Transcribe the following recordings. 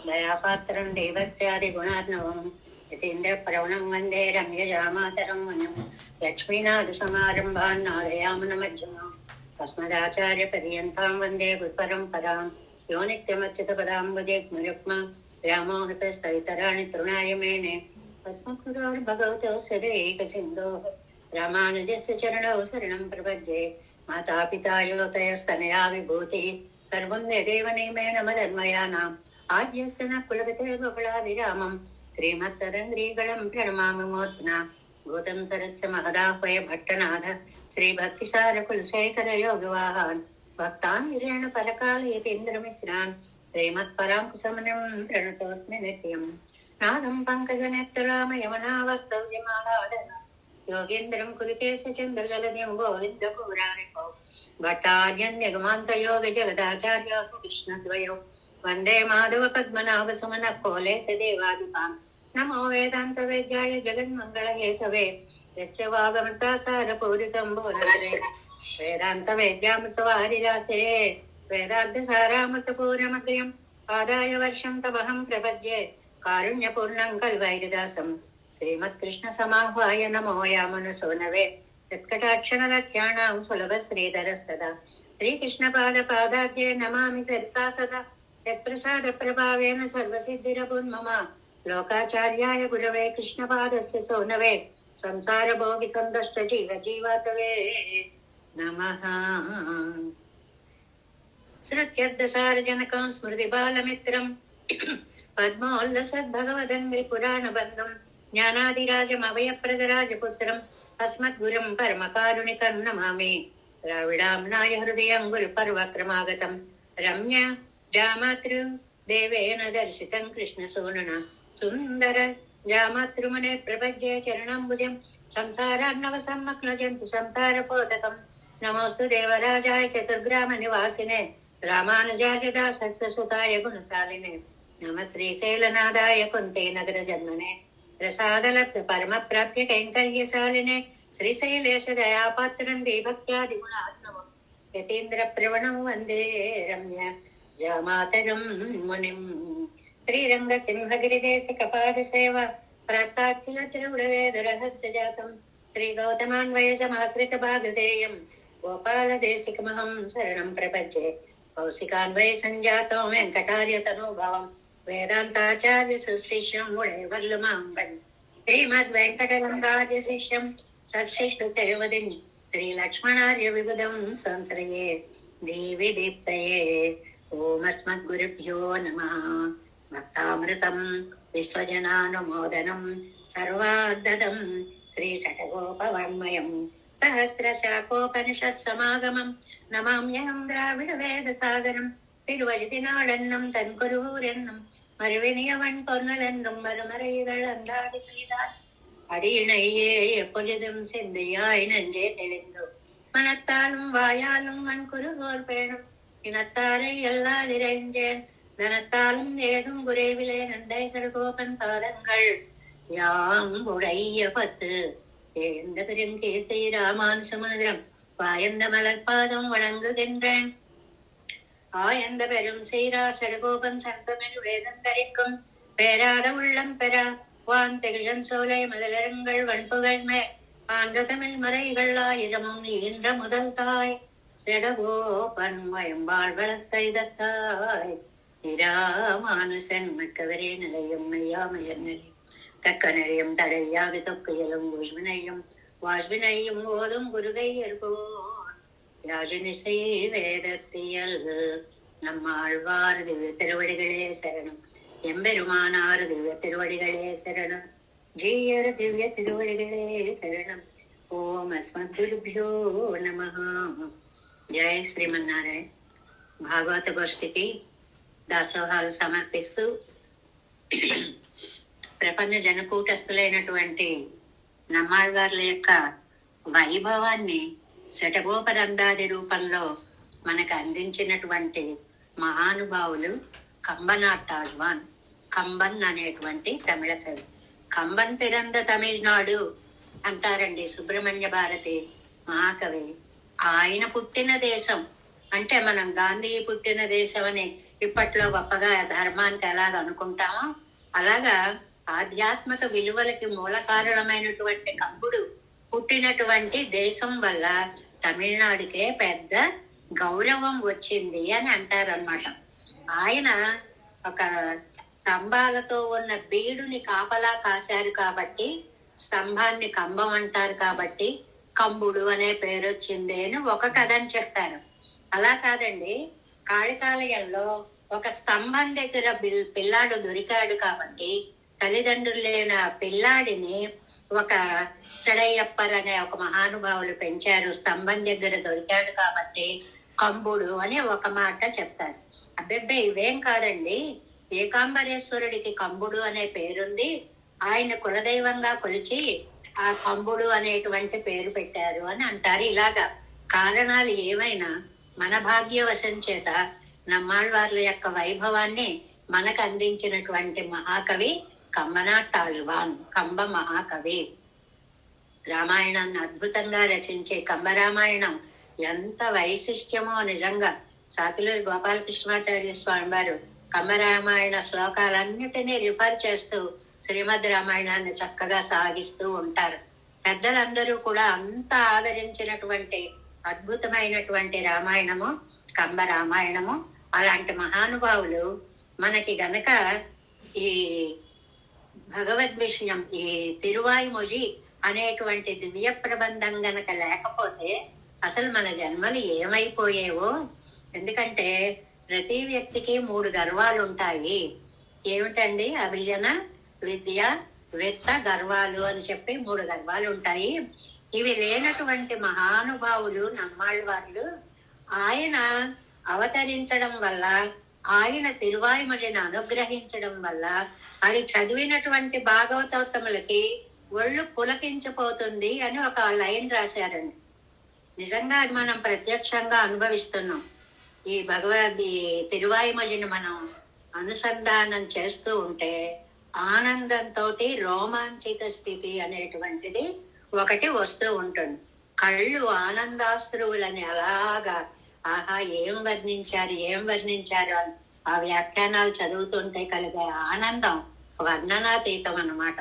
దయాపాత్రం దేవత్యాది గుణార్ణవం యతీంద్ర ప్రవణం వందే రమ్యజామాతరం వనం లక్ష్మీనాథ సమారంభాన్ నాదయామన మధ్యమాం అస్మదాచార్య పర్యంతాం వందే గురుపరంపరాం యో నిత్యమచ్యుత పదాంబుజే జ్ఞరుక్మ వ్యామోహత స్థితరాణి తృణాయ మేనే अस्मद्गुरोर्भगवतोऽस्य दैकसिन्धोः रामानुजस्य चरणौ शरणं प्रपद्ये मातापिता योतयस्तनया विभूतिः सर्वं यदेव नियमेन मदन्वयानाम् आद्यस्य न कुलपते बकुलाभिरामं श्रीमत्तदङ्घ्रीगणं प्रणमामि मूर्ध्ना भूतं सरस्य महदाह्वय भट्टनाथ श्रीभक्तिसारकुलशेखर योगवाहान् भक्ताङ्गिरेण परकालयतीन्द्रमिश्रान् श्रीमत्पराङ्कुशमनं प्रणतोऽस्मि नित्यम् नादं पङ्कजनेत्रराम यमनावस्तव्यमालादन योगीन्द्रं कुरुकेशचन्द्रगलदिं गोविन्दपुरारिको भट्टार्यन्यगमान्तयोगजगदाचार्योऽसु कृष्णद्वयो वन्दे माधव पद्मनाभसुमनकोलेश देवादिपान् नमो वेदान्तवेद्याय जगन्मङ्गलहेतवे यस्य वागमृतासारपूरितं बोधरे वेदान्तवेद्यामृतवारिरासे वेदार्थसारामृतपूर्णमग्र्यम् आदाय वर्षं तमहं प्रपद्ये कारुण्यपूर्णं कल्वैरदासं श्रीमत्कृष्ण समाह्वाय नमो यामनसो नवे तत्कटाक्षणलक्ष्याणां सुलभ श्रीधर सदा श्रीकृष्णपादपादाब्जे नमामि सरसा सदा यत्प्रसाद प्रभावेन सर्वसिद्धिरपुन्मम लोकाचार्याय गुरवे कृष्णपादस्य सोनवे संसार भोगि सन्तुष्ट जीव जीवातवे नमः। श्रुत्यर्थसारजनकं स्मृतिबालमित्रम् पद्मोल्लसद्भगवदङ्घ्रिपुराणबन्धुं ज्ञानादिराजमभयप्रदराजपुत्रम् अस्मद्गुरुं परमकारुणिकं नमामि। द्राविडाम्नाय हृदयं गुरुपर्वक्रमागतं रम्य जामातृ देवेन दर्शितं कृष्णसूनुना सुन्दर जामातृमुने प्रपद्ये चरणाम्बुजं संसारार्णवसम्मग्नजन्तु संसारपोतकं नमोऽस्तु देवराजाय चतुर्ग्रामनिवासिने रामानुजार्यदासस्य सुताय गुणशालिने नमः श्रीशैलनादाय कुन्ते नगर जन्मने प्रसादलब्ध परम प्राप्य कैंकर्यशालिने श्रीशैलेश दयापात्रं देवभक्त्यादिगुणार्णवं यतीन्द्र प्रवणं वन्दे रम्य जामातरं मुनिम्। श्रीरंग सिंहगिरिदेश कपाद सेवा प्राप्ताखिल तिरुवेद रहस्य जातं श्री गौतमान्वय समाश्रित भागधेयं गोपाल देशिकमहं शरणं प्रपद्ये कौशिकान्वय संजातं वेंकटार्य तनुभवं वेदांताचार्य सुशिष्यं मुळे वल्लमाम्बन् श्रीमद् वेंकटरंगार्य शिष्यं सत्शिष्टचैवदिन् श्री लक्ष्मणार्य विबुधं संश्रये देवी दीप्तये ओम अस्मद्गुरुभ्यो नमः। भक्तामृतं विश्वजनानुमोदनं सर्वार्धदं श्रीषट्गोपवाङ्मयं सहस्रशाकोपनिषत्समागमं नमाम्यहं द्राविडवेदसागरं तिरुवഴുതിനാടെന്നും തൻകുരുവൂരെന്നും മറുവിനിയവൻ പൊന്നലെന്നും മറുമറയികൾ അന്താതി ചെയ്താൽ അടിയിണയെ എപ്പോഴും സിന്ധിയായി നെഞ്ചേ തെളിഞ്ഞു മണത്താലും വായാലും മൺകുരുകോർ പേണം ഇണത്താരെ എല്ലാതിരഞ്ചേൻ ധനത്താലും ഏതും കുறைவிலே நந்தை சடகோபன் பாதங்கள் யாம் உடைய பத்து எந்த பெருங்கீர்த்தி ராமானுசமுனிதம் வாயந்த மலர்பாதம் வணங்குகின்றேன் ஆயந்த பெரும் சீரா சடகோபன் சந்தமிழ் வேதந்தரிக்கும் பேராத உள்ளம் பெறா வான் திகழன் சோலை முதலரங்கள் வன்புகள் மேல் ஆன்ற தமிழ் மறைகள் ஆயிரமும் ஈன்ற முதல் தாய் செடகோபன் வயம்பாள் வளர்த்தை தத்தாய் ராமானுசன் மிக்கவரே நிலையும் மெய்யாமையர் நிலை தக்க நிறையும் தடையாக தொக்கையலும் வாஷ்வினையும் ஓதும் குருகையர்கோன் யாழினிசை வேதத்தியல் நம்மாழ்வார் திவ்ய திருவடிகளே சரணம் எம்பெருமானார் திவ்ய திருவடிகளே சரணம் ஜீயர் திவ்ய திருவடிகளே சரணம் ஓம் అస్మద్గురుభ్యో నమః. జై శ్రీమన్నారాయణ. భాగవత గోష్ఠికి దాసోహాలు సమర్పిస్తూ ప్రపంచ జనకూటస్థులైనటువంటి నమ్మాళ్వార్ల యొక్క వైభవాన్ని శటగోపరందాది రూపంలో మనకు అందించినటువంటి మహానుభావులు కంబనాటాళ్వాన్. కంబన్ అనేటువంటి తమిళ కవి. కంబన్ పిరంద తమిళనాడు అంటారండి సుబ్రహ్మణ్య భారతి మహాకవి. ఆయన పుట్టిన దేశం అంటే మనం గాంధీ పుట్టిన దేశం అని ఇప్పట్లో గొప్పగా ధర్మానికి ఎలాగ అనుకుంటామో అలాగా ఆధ్యాత్మిక విలువలకి మూల కారణమైనటువంటి కంబుడు పుట్టినటువంటి దేశం వల్ల తమిళనాడుకే పెద్ద గౌరవం వచ్చింది అని అంటారన్నమాట. ఆయన ఒక స్తంభాలతో ఉన్న బీడుని కాపలా కాశారు కాబట్టి స్తంభాన్ని కంబం అంటారు కాబట్టి కంబుడు అనే పేరు వచ్చింది అని ఒక కథని చెప్తారు. అలా కాదండి, కాళికాలయంలో ఒక స్తంభం దగ్గర పిల్లాడు దొరికాడు కాబట్టి తల్లిదండ్రులు లేన పిల్లాడిని ఒక సడయ్యప్పర్ అనే ఒక మహానుభావులు పెంచారు. స్తంభం దగ్గర దొరికాడు కాబట్టి కంబుడు అని ఒక మాట చెప్తారు. అబ్బెబ్బే ఇవేం కాదండి, ఏకాంబరేశ్వరుడికి కంబుడు అనే పేరుంది, ఆయన కులదైవంగా కొలిచి ఆ కంబుడు అనేటువంటి పేరు పెట్టారు అని అంటారు. ఇలాగా కారణాలు ఏమైనా మన భాగ్యవశం చేత నమ్మాళ్వార్ల యొక్క వైభవాన్ని మనకు అందించినటువంటి మహాకవి కమ్మనాటాళ్వాన్, కంబ మహాకవి. రామాయణాన్ని అద్భుతంగా రచించే కంబరామాయణం ఎంత వైశిష్ట్యమో నిజంగా. సాతులూరి గోపాలకృష్ణాచార్య స్వామి వారు కంబరామాయణ శ్లోకాలన్నిటినీ రిఫర్ చేస్తూ శ్రీమద్ రామాయణాన్ని చక్కగా సాగిస్తూ ఉంటారు. పెద్దలందరూ కూడా అంత ఆదరించినటువంటి అద్భుతమైనటువంటి రామాయణము కంబ రామాయణము. అలాంటి మహానుభావులు మనకి గనక ఈ భగవద్ విషయం, ఈ తిరువాయిమొഴി అనేటువంటి దివ్య ప్రబంధం గనక లేకపోతే అసలు మన జన్మలు ఏమైపోయేవో. ఎందుకంటే ప్రతి వ్యక్తికి 3 గర్వాలు ఉంటాయి. ఏమిటండి? అభిజన, విద్య, విత్త, గర్వాలు అని చెప్పి 3 గర్వాలు ఉంటాయి. ఇవి లేనటువంటి మహానుభావులు నమ్మాళ్వార్లు ఆయన అవతరించడం వల్ల, ఆయన తిరువాయిమొழிని అనుగ్రహించడం వల్ల అది చదివినటువంటి భాగవతోత్తములకి ఒళ్ళు పులకించిపోతుంది అని ఒక లైన్ రాశారండి. నిజంగా అది మనం ప్రత్యక్షంగా అనుభవిస్తున్నాం. ఈ తిరువాయిమొழிని మనం అనుసంధానం చేస్తూ ఉంటే ఆనందంతో రోమాంచిత స్థితి అనేటువంటిది ఒకటి వస్తూ ఉంటుంది. కళ్ళు ఆనందాశ్రువులని అలాగా ఆహా ఏం వర్ణించారు అని ఆ వ్యాఖ్యానాలు చదువుతుంటే కలిగే ఆనందం వర్ణనాతీతం అన్నమాట.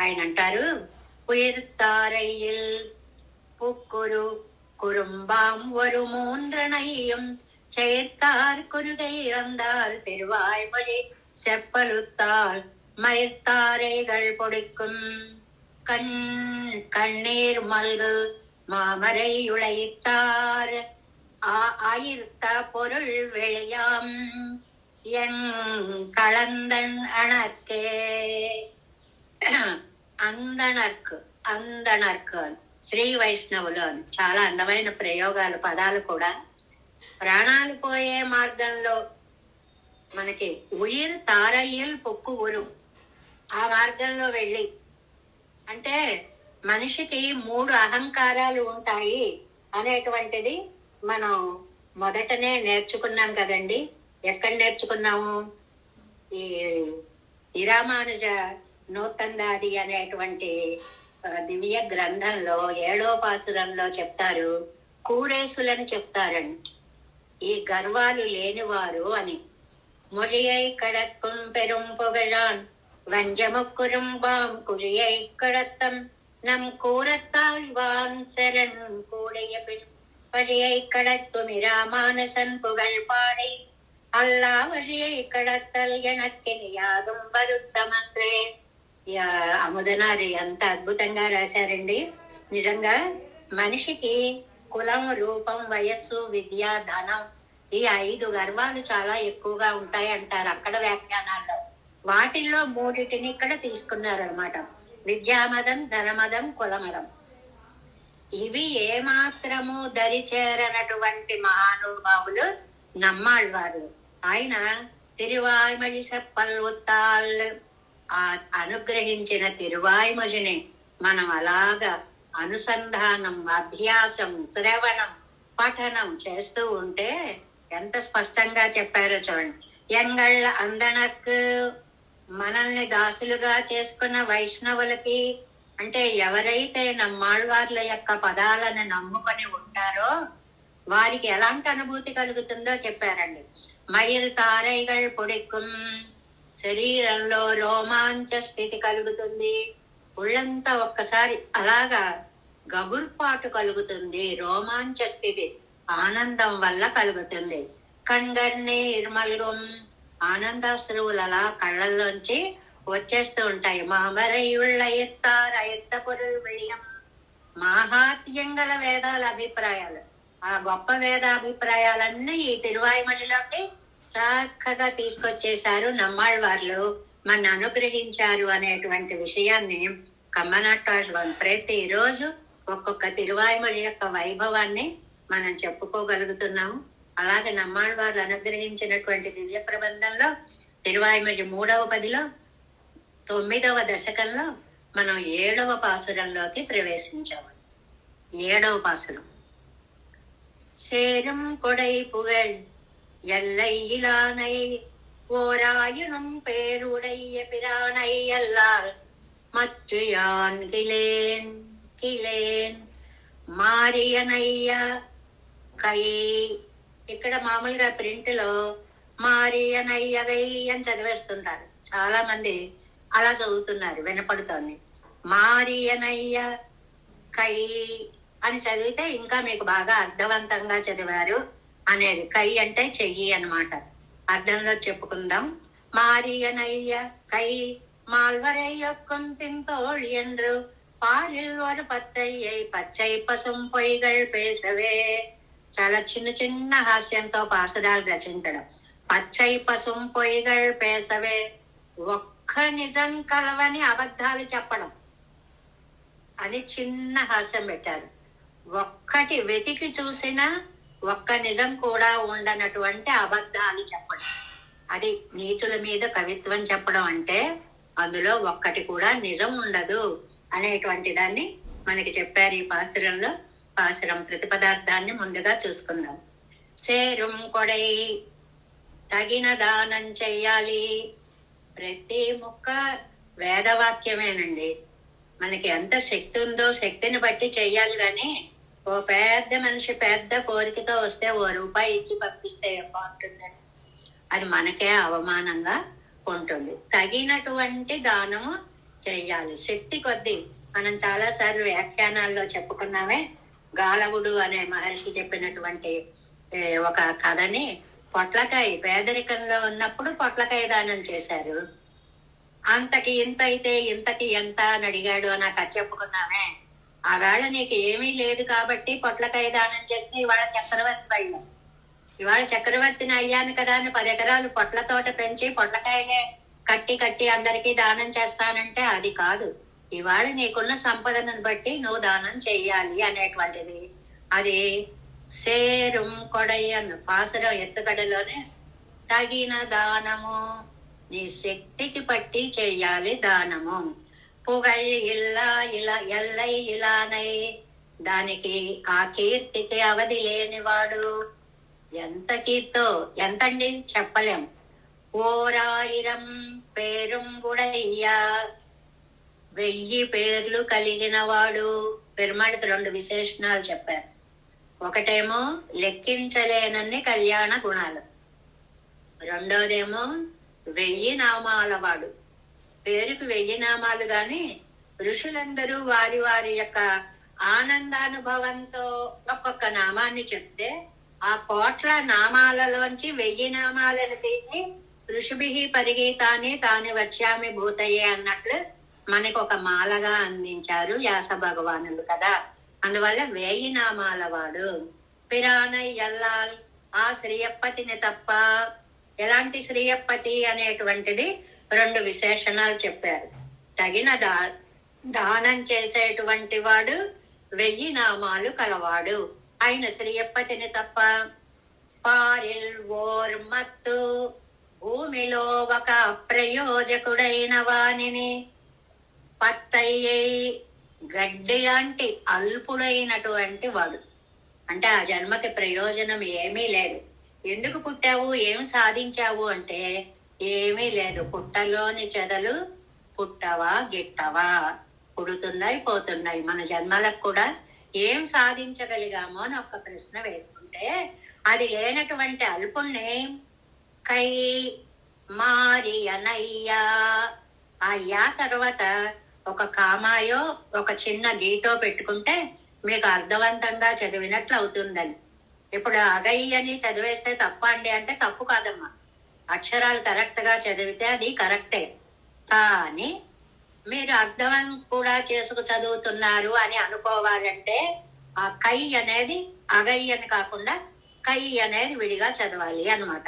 ఆయన అంటారు, ఉయిర్తారయ్యిల్ పుక్కురు కురుంబాం ஒரு மூன்றனையும் சேர்த்தார் குருகை இறந்தார் திருவாய்மொழி செப்பலுத்தாள் மயிர்த்தாரைகள் பொடிக்கும் கண்ணீர் மல்கு மாமரை உழைத்தார் ஆயிர்த்த பொருள் வெளியாம் எங் களந்தன் அணர்க்கே. అందనర్కు శ్రీ వైష్ణవులు అని చాలా అందమైన ప్రయోగాలు, పదాలు కూడా. ప్రాణాలు పోయే మార్గంలో మనకి ఉయిర్ తారయ్యల్ పొక్కు ఊరు, ఆ మార్గంలో వెళ్ళి అంటే మనిషికి 3 అహంకారాలు ఉంటాయి అనేటువంటిది మనం మొదటనే నేర్చుకున్నాం కదండి. ఎక్కడ నేర్చుకున్నాము? ఈ ఇరామానుజ నూతందాది అనేటువంటి దివ్య గ్రంథంలో 7వ పాసురంలో చెప్తారు, కూరేసులని చెప్తారండి. ఈ గర్వాలు లేనివారు అని. மொழியை கடக்கும் பெரும் புகழான் வஞ்சமுக்குறும்பாம் குழியை கடத்தம் நம் கூறத்தாழ்வான் சரண் கூடைய பின் வழியை கடத்தும் இராமானுசன் புகழ் பாடை அல்லா வழியை கடத்தல் எனக்கு யாரும் வருத்தమன்றే. అముదనారి ఎంత అద్భుతంగా రాశారండి. నిజంగా మనిషికి కులం, రూపం, వయస్సు, విద్య, ధనం ఈ 5 గర్వాలు చాలా ఎక్కువగా ఉంటాయి అంటారు అక్కడ వ్యాఖ్యానాల్లో. వాటిల్లో 3టిని ఇక్కడ తీసుకున్నారనమాట. విద్యామదం, ధనమదం, కులమదం. ఇవి ఏమాత్రము దరిచేరనటువంటి మహానుభావులు నమ్మాళ్వారు. ఆయన తిరువాయిమొഴി సెప్పలుతాళ్ అనుగ్రహించిన తిరువాయిమొழிని మనం అలాగా అనుసంధానం, అభ్యాసం, శ్రవణం, పఠనం చేస్తూ ఉంటే ఎంత స్పష్టంగా చెప్పారో చూడండి. ఎంగళ్ళ అందనకు, మనల్ని దాసులుగా చేసుకున్న వైష్ణవులకి అంటే ఎవరైతే నమ్మాళ్వార్ల యొక్క పదాలను నమ్ముకొని ఉంటారో వారికి ఎలాంటి అనుభూతి కలుగుతుందో చెప్పారండి. మయిర్ తారైగళ్ పొడిక్కుం, శరీరంలో రోమాంచ స్థితి కలుగుతుంది. ఒళ్ళంతా ఒక్కసారి అలాగా గగుర్పాటు కలుగుతుంది. రోమాంచ స్థితి ఆనందం వల్ల కలుగుతుంది. కణ్గర్ని ఇర్మల్గం, ఆనందాశ్రువులు అలా కళ్ళల్లోంచి వచ్చేస్తూ ఉంటాయి. మామరయుళ్ళ ఎత్తార ఎత్త పొరుల్ విళయం, మాహాత్యం గల వేదాల అభిప్రాయాలు, ఆ గొప్ప వేదాభిప్రాయాలన్నీ ఈ తిరువాయిమలిలోకి చక్కగా తీసుకొచ్చేశారు నమ్మాళ్ళవార్లు, మన అనుగ్రహించారు అనేటువంటి విషయాన్ని కమ్మనాట్వాళ్ళు ప్రతిరోజు ఒక్కొక్క తిరువాయిమలి యొక్క వైభవాన్ని మనం చెప్పుకోగలుగుతున్నాము. అలాగే నమ్మాళ్ళవార్లు అనుగ్రహించినటువంటి దివ్య ప్రబంధంలో తిరువాయిమలి 3వ పదిలో 9వ దశకంలో మనం 7వ పాసురంలోకి ప్రవేశించాము. 7వ పాసురం. சேரும் கொடை புகழ் எல்லை இலானை ஓராயினும் பேருடைய பிரானை அல்லால் மற்ற யான் கிலேன் கிலேன் మారియనయ్య కై. ఇక్కడ మామూలుగా ప్రింట్ లో మారియనయ్య గై అని చదివేస్తుంటారు, చాలా మంది అలా చదువుతున్నారు, వినపడుతోంది. మారియనయ్య కై అని చదివితే ఇంకా మీకు బాగా అర్థవంతంగా చదివారు అనేది. కై అంటే చెయ్యి అన్నమాట. అర్థంలో చెప్పుకుందాం. మారియనయ్య కై மால்வரையொக்கும் தின்தோள் என்று பாரில் ஒரு பத்தையை పచ్చై పసుం పొయ్యిగల్ పేసవే. చాలా చిన్న చిన్న హాస్యంతో పాసురాలు రచించడం. పచ్చై పసుం పొయ్యిగల్ పేసవే, ఒక్క నిజం కలవని అబద్ధాలు చెప్పడం అని చిన్న హాస్యం పెట్టారు. ఒక్కటి వెతికి చూసినా ఒక్క నిజం కూడా ఉండనటువంటి అబద్ధాలు చెప్పడం, అది నీతుల మీద కవిత్వం చెప్పడం అంటే అందులో ఒక్కటి కూడా నిజం ఉండదు అనేటువంటి దాన్ని మనకి చెప్పారు ఈ పాసురంలో. పాసురం ప్రతిపదార్థాన్ని ముందుగా చూసుకుందాం. సేరుం కొడై, తగిన దానం చెయ్యాలి. ప్రతి ముక్క వేదవాక్యమేనండి. మనకి ఎంత శక్తి ఉందో శక్తిని బట్టి చెయ్యాలి. కానీ ఓ పెద్ద మనిషి పెద్ద కోరికతో వస్తే ₹1 ఇచ్చి పంపిస్తే బాగుంటుందండి, అది మనకే అవమానంగా ఉంటుంది. తగినటువంటి దానము చెయ్యాలి శక్తి కొద్దీ. మనం చాలా సార్లు వ్యాఖ్యానాల్లో చెప్పుకున్నామే. గాలవుడు అనే మహర్షి చెప్పినటువంటి ఒక కథని, పొట్లకాయ పేదరికంలో ఉన్నప్పుడు పొట్లకాయ దానం చేశారు. అంతకి ఇంత అయితే ఇంతకి ఎంత అని అడిగాడు అని కథ చెప్పుకున్నామే. ఆవేళ నీకు ఏమీ లేదు కాబట్టి పొట్లకాయ దానం చేసి ఇవాళ చక్రవర్తి అయ్యాం. ఇవాళ చక్రవర్తిని అయ్యాను కదా అని 10 ఎకరాలు పొట్ల తోట పెంచి పొట్లకాయలే కట్టి కట్టి అందరికీ దానం చేస్తానంటే అది కాదు. ఇవాళ నీకున్న సంపదను బట్టి నువ్వు దానం చెయ్యాలి అనేటువంటిది. అది సేరుం కొడై అన్న పాసురం ఎత్తుకడలోనే తగిన దానము, నీ శక్తికి పట్టి చెయ్యాలి దానము. పుగళ్ ఇలా ఇలా ఎల్లై ఇలానై, దానికి ఆ కీర్తికి అవధి లేనివాడు. ఎంత కీర్తో ఎంతండి చెప్పలేం. ఓరాయిరం పేరుం గుడయ్యా, 1000 పేర్లు కలిగిన వాడు. పెరుమాళికి 2 విశేషణాలు చెప్పారు. ఒకటేమో లెక్కించలేనన్ని కళ్యాణ గుణాలు, రెండోదేమో 1000 నామాల వాడు. పేరుకు 1000 నామాలు గాని ఋషులందరూ వారి వారి యొక్క ఆనందానుభవంతో ఒక్కొక్క నామాన్ని చెప్తే ఆ కోట్ల నామాలలోంచి 1000 నామాలను తీసి ఋషిభిః పరిగీతాన్ని తాని వక్ష్యామి భూతయే అన్నట్లు మనకు ఒక మాలగా అందించారు వ్యాస భగవానులు కదా. అందువల్ల 1000 నామాల వాడు. పిరానై ఎల్లాల్, ఆ శ్రీయప్పతిని తప్ప. ఎలాంటి శ్రీయప్పతి అనేటువంటిది 2 విశేషణాలు చెప్పారు. తగిన దానం చేసేటువంటి వాడు, 1000 నామాలు కలవాడు ఆయన శ్రీయప్పతిని తప్ప. పారిల్ ఓర్ మత్తు, భూమిలో ఒక అప్రయోజకుడైన వానిని. పత్తయ్యై, గడ్డి లాంటి అల్పుడైనటువంటి వాడు. అంటే ఆ జన్మకి ప్రయోజనం ఏమీ లేదు. ఎందుకు పుట్టావు, ఏం సాధించావు అంటే ఏమీ లేదు. పుట్టలోని చెదలు పుట్టవా గిట్టవా, పుడుతున్నాయి పోతున్నాయి. మన జన్మలకు కూడా ఏం సాధించగలిగామో అని ఒక ప్రశ్న వేసుకుంటాం. ఉంటే అది లేనటువంటి అల్పుణ్ణి కై మారి అనయ్యా, ఆ యా తర్వాత ఒక కామాయో ఒక చిన్న గీటో పెట్టుకుంటే మీకు అర్థవంతంగా చదివినట్లు అవుతుందని. ఇప్పుడు అగై అని చదివేస్తే తప్ప అండి అంటే తప్పు కాదమ్మా, అక్షరాలు కరెక్ట్ గా చదివితే అది కరెక్టే. కానీ మీరు అర్థం కూడా చేసుకు చదువుతున్నారు అని అనుకోవాలంటే ఆ కై అనేది అగై అని కాకుండా కై అనేది విడిగా చదవాలి అన్నమాట.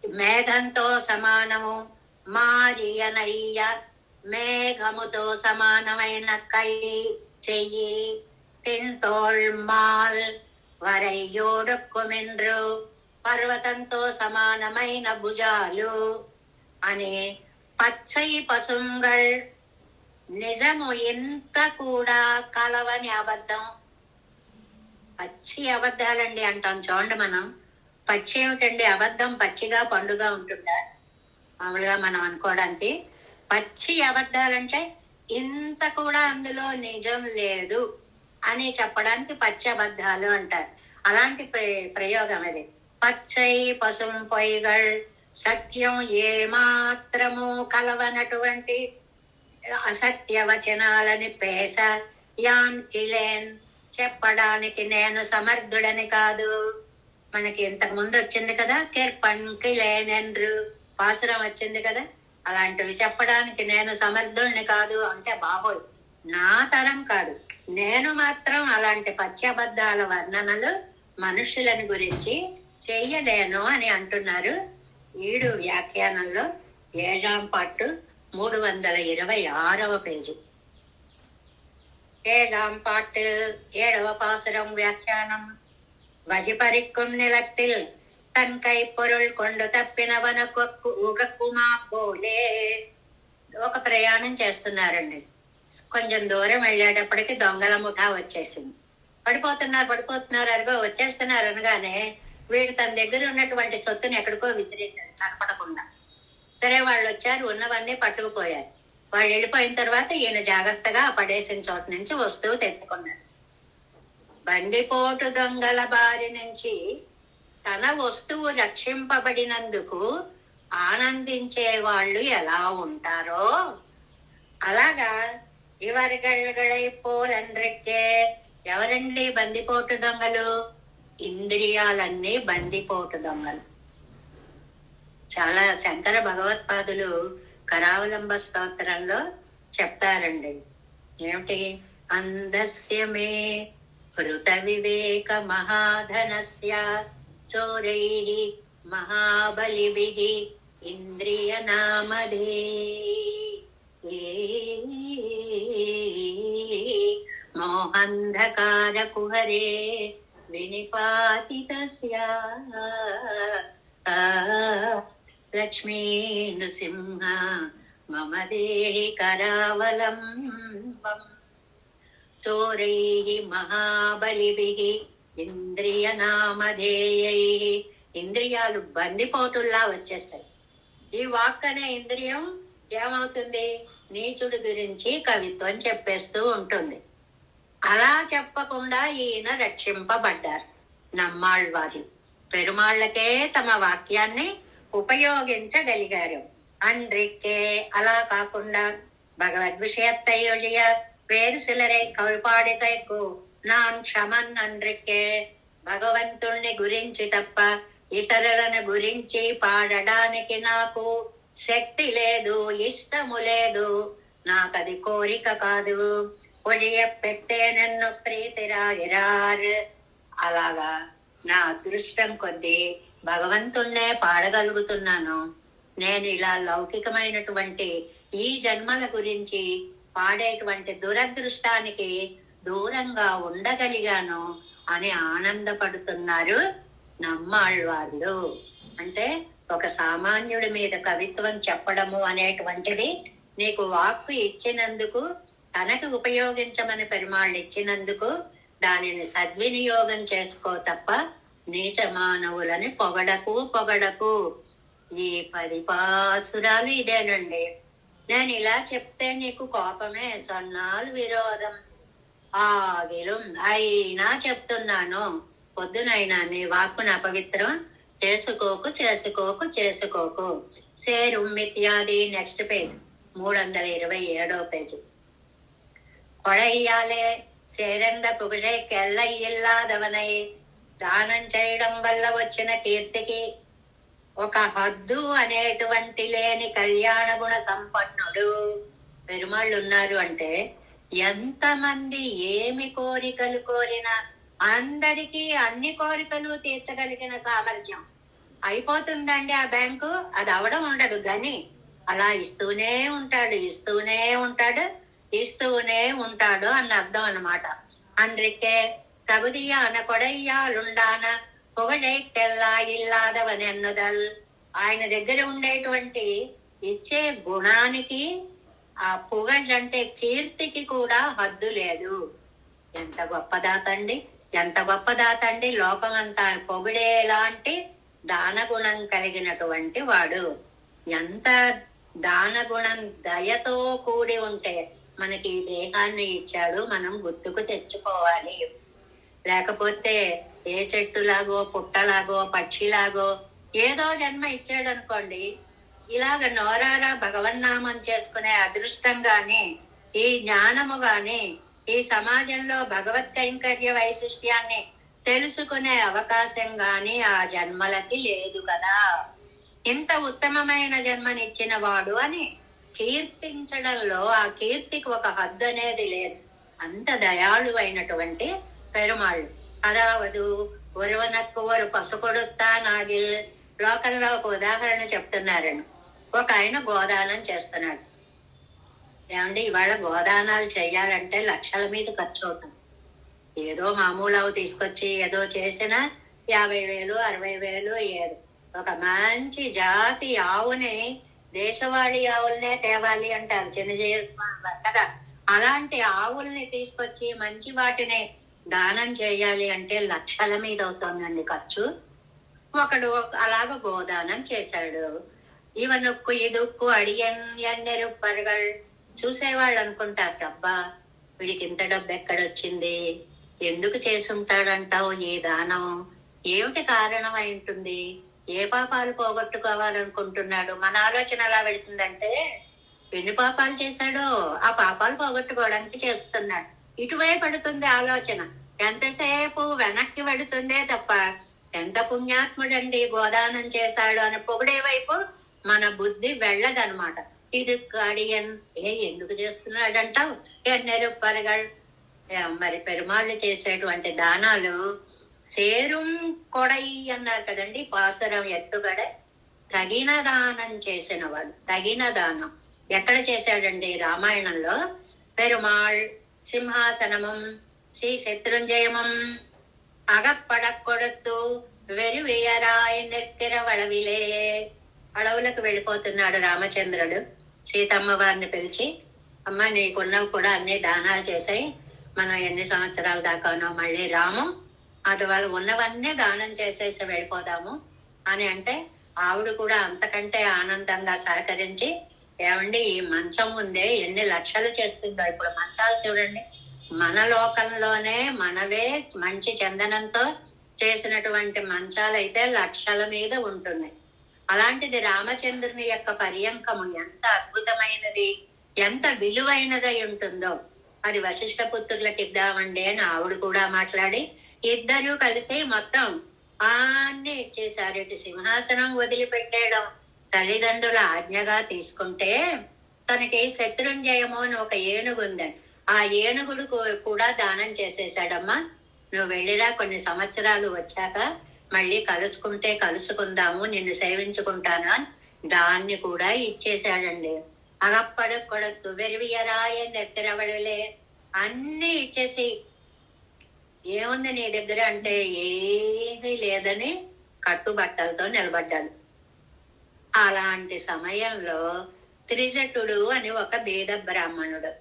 మేఘంతో సమానము మారియనయ్య, మేఘముతో సమానమైన కై చెయ్యి, తింటోళ్ మాల్ వరయ్యోడుక్కుమిండ్రు, పర్వతంతో సమానమైన భుజాలు అని పచ్చై పసుంగళ్ నిజము ఇంత కూడా కలవని అబద్ధం. పచ్చి అబద్ధాలండి అంటాం చూడండి మనం. పచ్చి ఏమిటండి అబద్ధం? పచ్చిగా పండుగ ఉంటుందా మామూలుగా మనం అనుకోవడానికి? పచ్చి అబద్ధాలంటే ఇంత కూడా అందులో నిజం లేదు అని చెప్పడానికి పచ్చి అబద్ధాలు అంటారు. అలాంటి ప్రయోగం అది. పచ్చై పసుం పొయ్యగల్, సత్యం ఏ మాత్రము కలవనటువంటి అసత్య వచనాలని పేస యాన్ కిలేన్, చెప్పడానికి నేను సమర్థుడని కాదు. మనకి ఇంతకు ముందు వచ్చింది కదా కెర్పన్ కిలేనెన్రు పాసురం వచ్చింది కదా, అలాంటివి చెప్పడానికి నేను సమర్థుడిని కాదు అంటే బాబోయ్ నా తరం కాదు. నేను మాత్రం అలాంటి పచ్చబద్ధాల వర్ణనలు మనుషులని గురించి చెయ్యలేను అని అంటున్నారు. ఈడు వ్యాఖ్యానంలో 7వ పార్టు 326వ పేజీ. 7వ పార్టు 7వ பாசுரம் వ్యాఖ్యానం. வஜிபறிக்கும் நிலத்தில் தன் கைப்பொருள் கொண்டு తప్పినవనకు ఉగకుమా పోలే. ఒక ప్రయాణం చేస్తున్నారండి. కొంచెం దూరం వెళ్ళేటప్పటికి దొంగల ముఠా వచ్చేసింది. పడిపోతున్నారు అరుగో వచ్చేస్తున్నారు అనగానే వీడు తన దగ్గర ఉన్నటువంటి సొత్తుని ఎక్కడికో విసిరేశాడు కనపడకుండా. సరే వాళ్ళు వచ్చారు, ఉన్నవన్నీ పట్టుకుపోయారు. వాళ్ళు వెళ్ళిపోయిన తర్వాత ఈయన జాగ్రత్తగా పడేసిన చోట నుంచి వస్తువు తెచ్చుకున్నాడు. బందిపోటు దొంగల బారి నుంచి తన వస్తువు రక్షింపబడినందుకు ఆనందించే వాళ్ళు ఎలా ఉంటారో అలాగా ఇవర్గళైపోరన్రిక్కే. ఎవరండి బందిపోటు దొంగలు? ఇంద్రియాలన్నీ బందిపోటు దొంగలు. చాలా శంకర భగవత్పాదులు కరావలంబ స్తోత్రంలో చెప్తారండి. ఏమిటి? అందస్య మే హృత వివేక మహాధనస్య చోరైః మహాబలిభిః ఇంద్రియ నామధే మోహంధకార కుహరే వినిపాతితస్య లక్ష్మీ నృసింహ మమ దేహి కరావలంబం చోరైః మహాబలిభిః ఇంద్రియ నామధేయైః. ఇంద్రియాలు బందిపోటుల్లా వచ్చేస్తాయి. ఈ వాక్ అనే ఇంద్రియం ఏమవుతుంది? నీచుడి గురించి కవిత్వం చెప్పేస్తూ ఉంటుంది. అలా చెప్పకుండా ఈయన రక్షింపబడ్డారు నమ్మాళ్వారు. పెరుమాళ్లకే తమ వాక్యాన్ని ఉపయోగించగలిగారు. அன்றிக்கே అలా కాకుండా భగవద్ విషయத்தை ஒழிய వేరు సిలరై కవిపాడి కైకు నాన్ క్షమన్ అన్రికే. భగవంతుణ్ణి గురించి తప్ప ఇతరులను గురించి పాడడానికి నాకు శక్తి లేదు, ఇష్టము లేదు, నాకది కోరిక కాదు. ఒழிయ పెట్టే నన్ను ప్రీతిరాగిరార్. అలాగా నా అదృష్టం కొద్దీ భగవంతుణ్ణే పాడగలుగుతున్నాను. నేను ఇలా లౌకికమైనటువంటి ఈ జన్మల గురించి పాడేటువంటి దురదృష్టానికి దూరంగా ఉండగలిగాను అని ఆనందపడుతున్నారు నమ్మాళ్వార్లు. అంటే ఒక సామాన్యుడి మీద కవిత్వం చెప్పడము అనేటువంటిది నీకు వాక్కు ఇచ్చినందుకు, తనకు ఉపయోగించమని పెరుమాళ్ళు ఇచ్చినందుకు దానిని సద్వినియోగం చేసుకో తప్ప నీచ మానవులని పొగడకు. ఈ 10 పాసురాలు ఇదేనండి. నేను ఇలా చెప్తే నీకు కోపమే, సొన్నాలు విరోధం ఆగిలు అయినా చెప్తున్నాను. పొద్దునైనా నీ వాక్కును అపవిత్రం చేసుకోకు చేసుకోకు చేసుకోకు. సేరుమ్ ఇత్యాది. నెక్స్ట్ పేజ్ 327వ పేజీ. కొడయ్యాలే సేరెంద పుగழைకెల్ల ఇల్లాదవనై దానం చేయడం వల్ల వచ్చిన కీర్తికి ఒక హద్దు అనేటువంటి లేని కళ్యాణ గుణ సంపన్నుడు పెరుమాళ్ళు ఉన్నారు అంటే ఎంతమంది ఏమి కోరికలు కోరినా అందరికీ అన్ని కోరికలు తీర్చగలిగిన సామర్థ్యం. అయిపోతుందండి ఆ బ్యాంకు, అది అవడం ఉండదు కానీ అలా ఇస్తూనే ఉంటాడు ఇస్తూనే ఉంటాడు ఇస్తూనే ఉంటాడు అన్న అర్థం అన్నమాట. అన్రికే తగుదియాన కొడయ్యాలుండాన పొగడైకెల్లా ఇల్లాదవనెన్నుదల్. ఆయన దగ్గర ఉండేటువంటి ఇచ్చే గుణానికి, ఆ పొగళ్ళంటే కీర్తికి కూడా హద్దు లేదు. ఎంత గొప్పదాతండి, ఎంత గొప్పదాతండి. లోకమంతా పొగిడేలాంటి దానగుణం కలిగినటువంటి వాడు. ఎంత దానగుణం దయతో కూడి ఉంటే మనకి ఈ దేహాన్ని ఇచ్చాడు, మనం గుర్తుకు తెచ్చుకోవాలి. లేకపోతే ఏ చెట్టులాగో పుట్టలాగో పక్షిలాగో ఏదో జన్మ ఇచ్చాడు అనుకోండి, ఇలాగ నోరారా భగవన్నామం చేసుకునే అదృష్టం గాని, ఈ జ్ఞానము గాని, ఈ సమాజంలో భగవత్ కైంకర్య వైశిష్ట్యాన్ని తెలుసుకునే అవకాశం గాని ఆ జన్మలకి లేదు కదా. ఇంత ఉత్తమమైన జన్మనిచ్చిన వాడు అని కీర్తించడంలో ఆ కీర్తికి ఒక హద్దు అనేది లేదు. అంత దయాళు అయినటువంటి పెరుమాళ్ళు. అదావదు ఒరువనక్కు ఒరు పసుకొడుతా నాగిల్. లోకంలో ఒక ఉదాహరణ చెప్తున్నారని, ఒక ఆయన గోదానం చేస్తున్నాడు. ఏమంటే ఇవాళ గోదానాలు చెయ్యాలంటే లక్షల మీద ఖర్చు అవుతుంది. ఏదో మామూలు అవి తీసుకొచ్చి ఏదో చేసిన 50,000 60,000 ఏదో. ఒక మంచి జాతి ఆవుని, దేశవాళీ ఆవులనే తేవాలి అంటారు చిన్నజీయర్ స్వామి కదా. అలాంటి ఆవుల్ని తీసుకొచ్చి మంచి వాటిని దానం చేయాలి అంటే లక్షల మీద అవుతుందండి ఖర్చు. ఒకడు అలాగ గోదానం చేశాడు. ఇవనొక్కు ఇదుక్కు అడియన్ ఎన్నెరు పరగల్. చూసేవాళ్ళు అనుకుంటారు, అబ్బా వీడికి ఇంత డబ్బు ఎక్కడొచ్చింది, ఎందుకు చేసి ఉంటాడంటావు ఈ దానం, ఏమిటి కారణం అయి ఉంటుంది, ఏ పాపాలు పోగొట్టుకోవాలనుకుంటున్నాడు. మన ఆలోచన ఎలా పెడుతుందంటే ఎన్ని పాపాలు చేశాడో ఆ పాపాలు పోగొట్టుకోవడానికి చేస్తున్నాడు. ఇటువైపు పడుతుంది ఆలోచన, ఎంతసేపు వెనక్కి పడుతుందే తప్ప ఎంత పుణ్యాత్ముడండి గోదానం చేశాడు అని పొగిడే వైపు మన బుద్ధి వెళ్ళదనమాట. ఇది అడియన్ ఎందుకు చేస్తున్నాడంటావు ఎన్నెరు పరగల్. మరి పెరుమాళ్ళు చేసేటువంటి దానాలు సేరుం కొడై అన్నారు కదండి, పాసురం ఎత్తుగడ. తగిన దానం చేసిన వాడు, తగిన దానం ఎక్కడ చేశాడండి? రామాయణంలో పెరుమాళ్ సింహాసనమం శ్రీ శత్రుంజయమం అగప్పడకొడుతూ వెరువేయరాయ నెక్కిర వడవిలే. అడవులకు వెళ్ళిపోతున్నాడు రామచంద్రుడు. సీతమ్మ వారిని పిలిచి, అమ్మ నీకున్నవి కూడా అన్ని దానాలు చేసాయి, మనం ఎన్ని సంవత్సరాల దాకానో మళ్ళీ రాము, అందువల్ల ఉన్నవన్నీ దానం చేసేసి వెళ్ళిపోదాము అని అంటే, ఆవిడ కూడా అంతకంటే ఆనందంగా సహకరించి, ఏమండి ఈ మంచం ఉందే ఎన్ని లక్షలు చేస్తుందో. ఇప్పుడు మంచాలు చూడండి, మన లోకంలోనే మనవే మంచి చందనంతో చేసినటువంటి మంచాలు అయితే లక్షల మీద ఉంటున్నాయి. అలాంటిది రామచంద్రుని యొక్క పర్యంకము ఎంత అద్భుతమైనది, ఎంత విలువైనదై ఉంటుందో. అది వశిష్ఠ పుత్రులకు ఇద్దామండి అని ఆవిడ కూడా మాట్లాడి ఇద్దరు కలిసి మొత్తం అన్ని ఇచ్చేసారు. ఇటు సింహాసనం వదిలిపెట్టేయడం తల్లిదండ్రుల ఆజ్ఞగా తీసుకుంటే, తనకి శత్రుంజయము అని ఒక ఏనుగు ఉందండి, ఆ ఏనుగుడు కూడా దానం చేసేసాడమ్మా. నువ్వు వెళ్ళిరా, కొన్ని సంవత్సరాలు వచ్చాక మళ్ళీ కలుసుకుంటే కలుసుకుందాము, నిన్ను సేవించుకుంటాను అని దాన్ని కూడా ఇచ్చేసాడండి. అగప్పడు కొడుకు వెరివియరాయ నెత్తిరవడలే అన్ని ఇచ్చేసి, ఏముంది నీ దగ్గర అంటే ఏమీ లేదని కట్టుబట్టలతో నిలబడ్డాడు. అలాంటి సమయంలో త్రిజటుడు అని ఒక బీద బ్రాహ్మణుడు,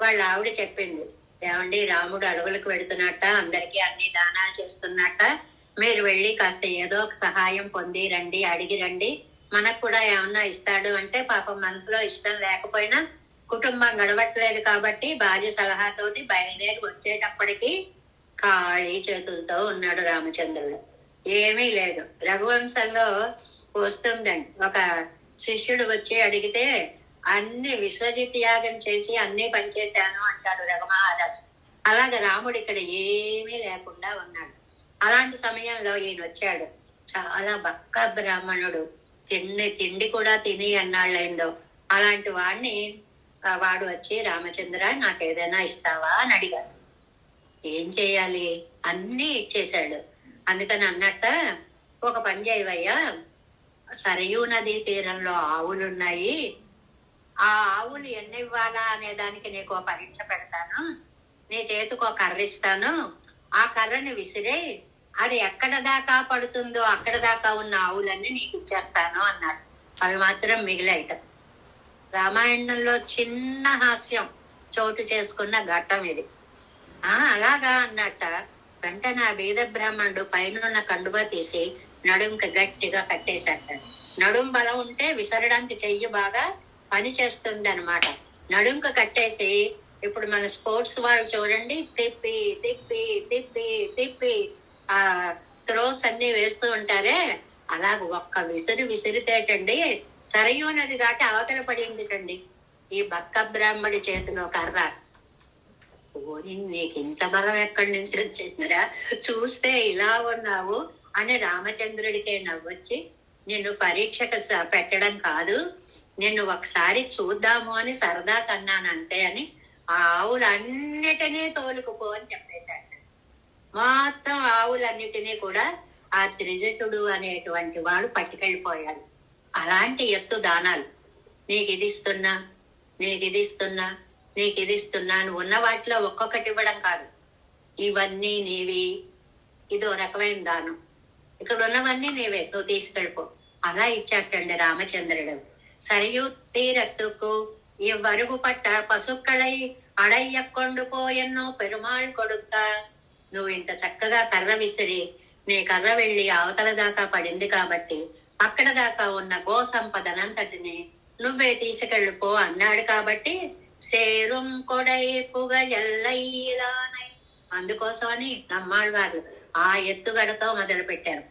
వాళ్ళ ఆవిడ చెప్పింది, ఏమండి రాముడు అడవులకు వెళుతున్నట్ట, అందరికీ అన్ని దానాలు చేస్తున్నట్ట, మీరు వెళ్ళి కాస్త ఏదో ఒక సహాయం పొంది రండి, అడిగి రండి, మనకు కూడా ఏమన్నా ఇస్తాడు అంటే, పాపం మనసులో ఇష్టం లేకపోయినా కుటుంబం గడవట్లేదు కాబట్టి భార్య సలహాతోటి బయలుదేరి వచ్చేటప్పటికి ఖాళీ చేతులతో ఉన్నాడు రామచంద్రుడు. ఏమీ లేదు. రఘువంశంలో వస్తుందండి, ఒక శిష్యుడు వచ్చి అడిగితే అన్ని విశ్వజిత్ యాగం చేసి అన్ని పనిచేశాను అంటాడు రఘుమహారాజు. అలాగే రాముడు ఇక్కడ ఏమీ లేకుండా ఉన్నాడు. అలాంటి సమయంలో ఈయన వచ్చాడు. చాలా బక్క బ్రాహ్మణుడు, తిండి కూడా తిని అన్నాళ్ళైందో. అలాంటి వాడిని వాడు వచ్చి, రామచంద్ర నాకు ఏదైనా ఇస్తావా అని అడిగాడు. ఏం చేయాలి, అన్నీ ఇచ్చేశాడు. అందుకని అన్నట్ట, ఒక పని చేయవయ్యా, సరయూ నదీ తీరంలో ఆవులున్నాయి, ఆ ఆవులు ఎన్ని ఇవ్వాలా అనే దానికి నీకు పరీక్ష పెడతాను, నీ చేతికి కర్ర ఇస్తాను, ఆ కర్రని విసిరే అది ఎక్కడ దాకా పడుతుందో అక్కడ దాకా ఉన్న ఆవులన్నీ నీకు ఇచ్చేస్తాను అన్నాడు. అవి మాత్రం మిగిలాయిట. రామాయణంలో చిన్న హాస్యం చోటు చేసుకున్న ఘట్టం ఇది. అలాగా అన్నట్ట వెంటనే ఆ బీద బ్రాహ్మణుడు పైన కండువా తీసి నడుంకి గట్టిగా కట్టేశాట. నడుం బలం ఉంటే విసరడానికి చెయ్యి బాగా పని చేస్తుంది అనమాట. నడుంకు కట్టేసి, ఇప్పుడు మన స్పోర్ట్స్ వాళ్ళు చూడండి, తిప్పి తిప్పి తిప్పి తిప్పి ఆ త్రోస్ అన్ని వేస్తూ ఉంటారే, అలాగ ఒక్క విసిరితేటండి సరయూ నది దాటి అవతల పడిందిటండి ఈ బక్క బ్రాహ్మడి చేతిలో కర్ర. నీకు ఇంత బలం ఎక్కడి నుంచి వచ్చిందిరా, చూస్తే ఇలా ఉన్నావు అని రామచంద్రుడికే నవ్వొచ్చి, నిన్ను పరీక్షకు పెట్టడం కాదు, నిన్ను ఒకసారి చూద్దాము అని సరదా కన్నాను అంతే అని ఆ ఆవులన్నిటినీ తోలుకుపో అని చెప్పేశాడు. మొత్తం ఆవులన్నిటినీ కూడా ఆ త్రిజటుడు అనేటువంటి వాడు పట్టుకెళ్ళిపోయాడు. అలాంటి ఎత్తు దానాలు, నీకు ఇది ఇస్తున్నా, నీకు ఇది ఇస్తున్నా, నీకు ఇది ఇస్తున్నా అని ఉన్న వాటిలో ఒక్కొక్కటి ఇవ్వడం కాదు, ఇవన్నీ నీవి, ఇదో రకమైన దానం, ఇక్కడ ఉన్నవన్నీ నీవే, నువ్వు తీసుకెళ్ళిపో. అలా ఇచ్చాటండి రామచంద్రుడు. సరియు తీరత్తుకు ఇవ్వరుగు పట్ట పశుక్കളై అడయ్యకొండు పోయన్నో పెరుమాళ్ కొడుక్క. నువ్వు ఇంత చక్కగా కర్ర విసిరి నీ కర్ర వెళ్ళి అవతల దాకా పడింది కాబట్టి అక్కడ దాకా ఉన్న గో సంపదనంతటిని నువ్వే తీసుకెళ్ళిపో అన్నాడు కాబట్టి సేరుం కొడై పుగ ఎల్లయ్యలానై, అందుకోసమని నమ్మాళ్వారు ఆ ఎత్తుగడతో మొదలు పెట్టారు.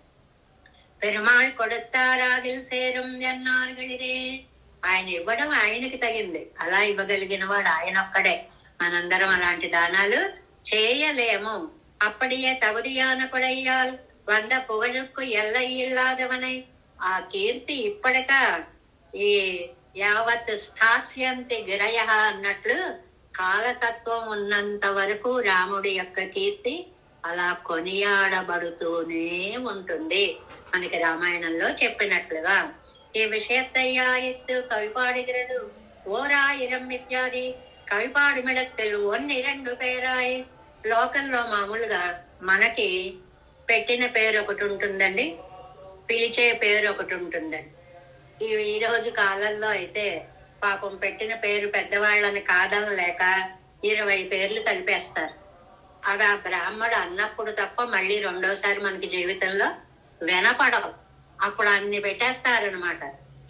పెరుమాళ్ కొడుతారాగిల్ సేరుం ఎన్నార్గడిరే. ఆయన ఇవ్వడం ఆయనకి తగింది, అలా ఇవ్వగలిగిన వాడు ఆయన ఒక్కడే. మనందరం అలాంటి దానాలు చేయలేము. அப்படியே தகுதியான கொடையால் வந்த புகழுக்கு எல்லை இல்லாதவனை ఆ కీర్తి ఇప్పటిక ఈ యావత్ స్థాస్యంతి గిరయ అన్నట్లు కాలతత్వం ఉన్నంత వరకు రాముడి యొక్క కీర్తి అలా కొనియాడబడుతూనే ఉంటుంది. మనకి రామాయణంలో చెప్పినట్లుగా ఈ విషయత్తయ్యా ఎత్తు కవిపాడుகிறது ఓరాయిరం ఇత్యాది కవిపాడిమిడత్తలు 1-2 పేరాయి. లోకంలో మామూలుగా మనకి పెట్టిన పేరు ఒకటి ఉంటుందండి, పిలిచే పేరు ఒకటి ఉంటుందండి. ఈ రోజు కాలంలో అయితే పాపం పెట్టిన పేరు పెద్దవాళ్ళని కాదనలేక 20 పేర్లు కలిపేస్తారు. అవి ఆ బ్రాహ్మడు అన్నప్పుడు తప్ప మళ్ళీ రెండోసారి మనకి జీవితంలో వినపడవు. అప్పుడు అన్ని పెట్టేస్తారనమాట.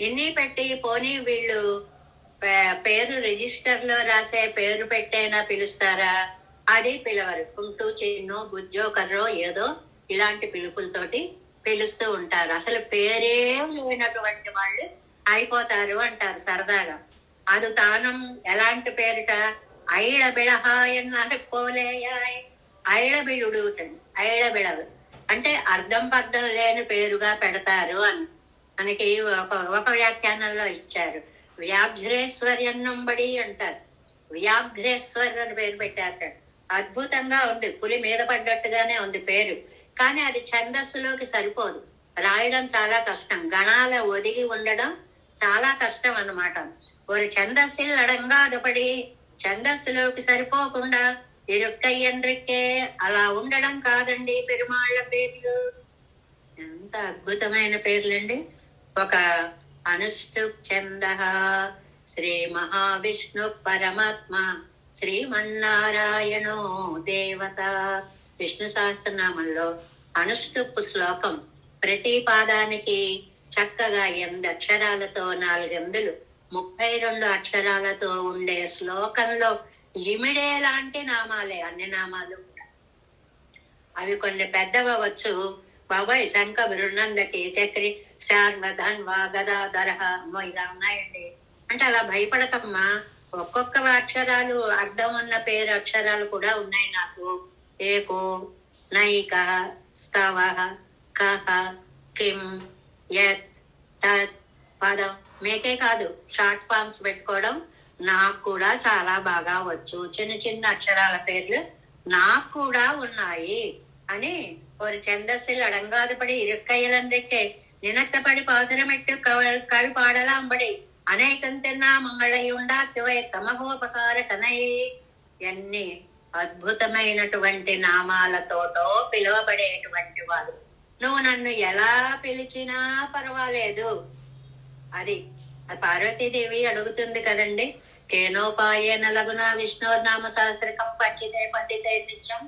ఇన్ని పెట్టి పోనీ వీళ్ళు పేరు రిజిస్టర్ లో రాసే పేరు పెట్టేనా పిలుస్తారా, అది పిలవరు. కుంటూ చిన్నో బుజ్జో కర్రో ఏదో ఇలాంటి పిలుపులతోటి పిలుస్తూ ఉంటారు. అసలు పేరే లేనటువంటి వాళ్ళు అయిపోతారు అంటారు సరదాగా. అది తానం ఎలాంటి పేరుట, ఐళబిళహాయన్నారు పోలేయాయ్. ఐళబిళుడు, ఐళబిళవు అంటే అర్థం పర్థం లేని పేరుగా పెడతారు అని మనకి ఒక వ్యాఖ్యానంలో ఇచ్చారు. వ్యాఘ్రేశ్వర్యన్నంబడి అంటారు. వ్యాఘ్రేశ్వర్ అని పేరు పెట్టారు. అద్భుతంగా ఉంది, పులి మీద పడ్డట్టుగానే ఉంది పేరు, కానీ అది ఛందస్సులోకి సరిపోదు. రాయడం చాలా కష్టం, గణాల ఒదిగి ఉండడం చాలా కష్టం అన్నమాట. ఒక ఛందస్సు అడంగాదపడి ఛందస్సులోకి సరిపోకుండా ఇరుక్కయ్యండ్రిక్కే అలా ఉండడం కాదండి పెరుమాళ్ళ పేర్లు. ఎంత అద్భుతమైన పేర్లండి. ఒక అనుష్ఠుప్ ఛంద శ్రీ మహావిష్ణు పరమాత్మ శ్రీమన్నారాయణో దేవత. విష్ణు సహస్రనామంలో అనుష్ఠుప్ శ్లోకం ప్రతి పాదానికి చక్కగా 8 అక్షరాలతో 4 ఎనిమిదిలు 32 అక్షరాలతో ఉండే శ్లోకంలో ఇమిడే లాంటి నామాలే అన్ని నామాలు కూడా. అవి కొన్ని పెద్దవచ్చు. బాబాయ్ శంఖ బృనందకి చక్రి శార్వధన్వా గదాధర అమ్మో ఇలా ఉన్నాయండి అంటే అలా భయపడకమ్మా. ఒక్కొక్క అక్షరాలు అర్థం ఉన్న పేరు అక్షరాలు కూడా ఉన్నాయి నాకు. ఏకో నైక స్తవ కహ కిం యత్ తత్ పదం. మీకే కాదు షార్ట్ ఫామ్స్ పెట్టుకోవడం నాకు కూడా చాలా బాగా వచ్చు. చిన్న చిన్న అక్షరాల పేర్లు నాకు కూడా ఉన్నాయి అని ஒரு செந்தசில் அடங்காதபடி இருக்கையிலன்றைக்கே நினைத்தபடி பாசுரமிட்டு கழ் பாடலாம்படி అనేకం తిన్నామంగళై ఉండాకి తమహోపకార కనై. ఎన్ని అద్భుతమైనటువంటి నామాలతోటో పిలువబడేటువంటి వాడు. నువ్వు నన్ను ఎలా పిలిచినా పర్వాలేదు. అది పార్వతీదేవి అడుగుతుంది కదండి. కేనోపాయేన లగునా విష్ణోర్నామ సహస్రకం పండితే పండితే నిత్యం.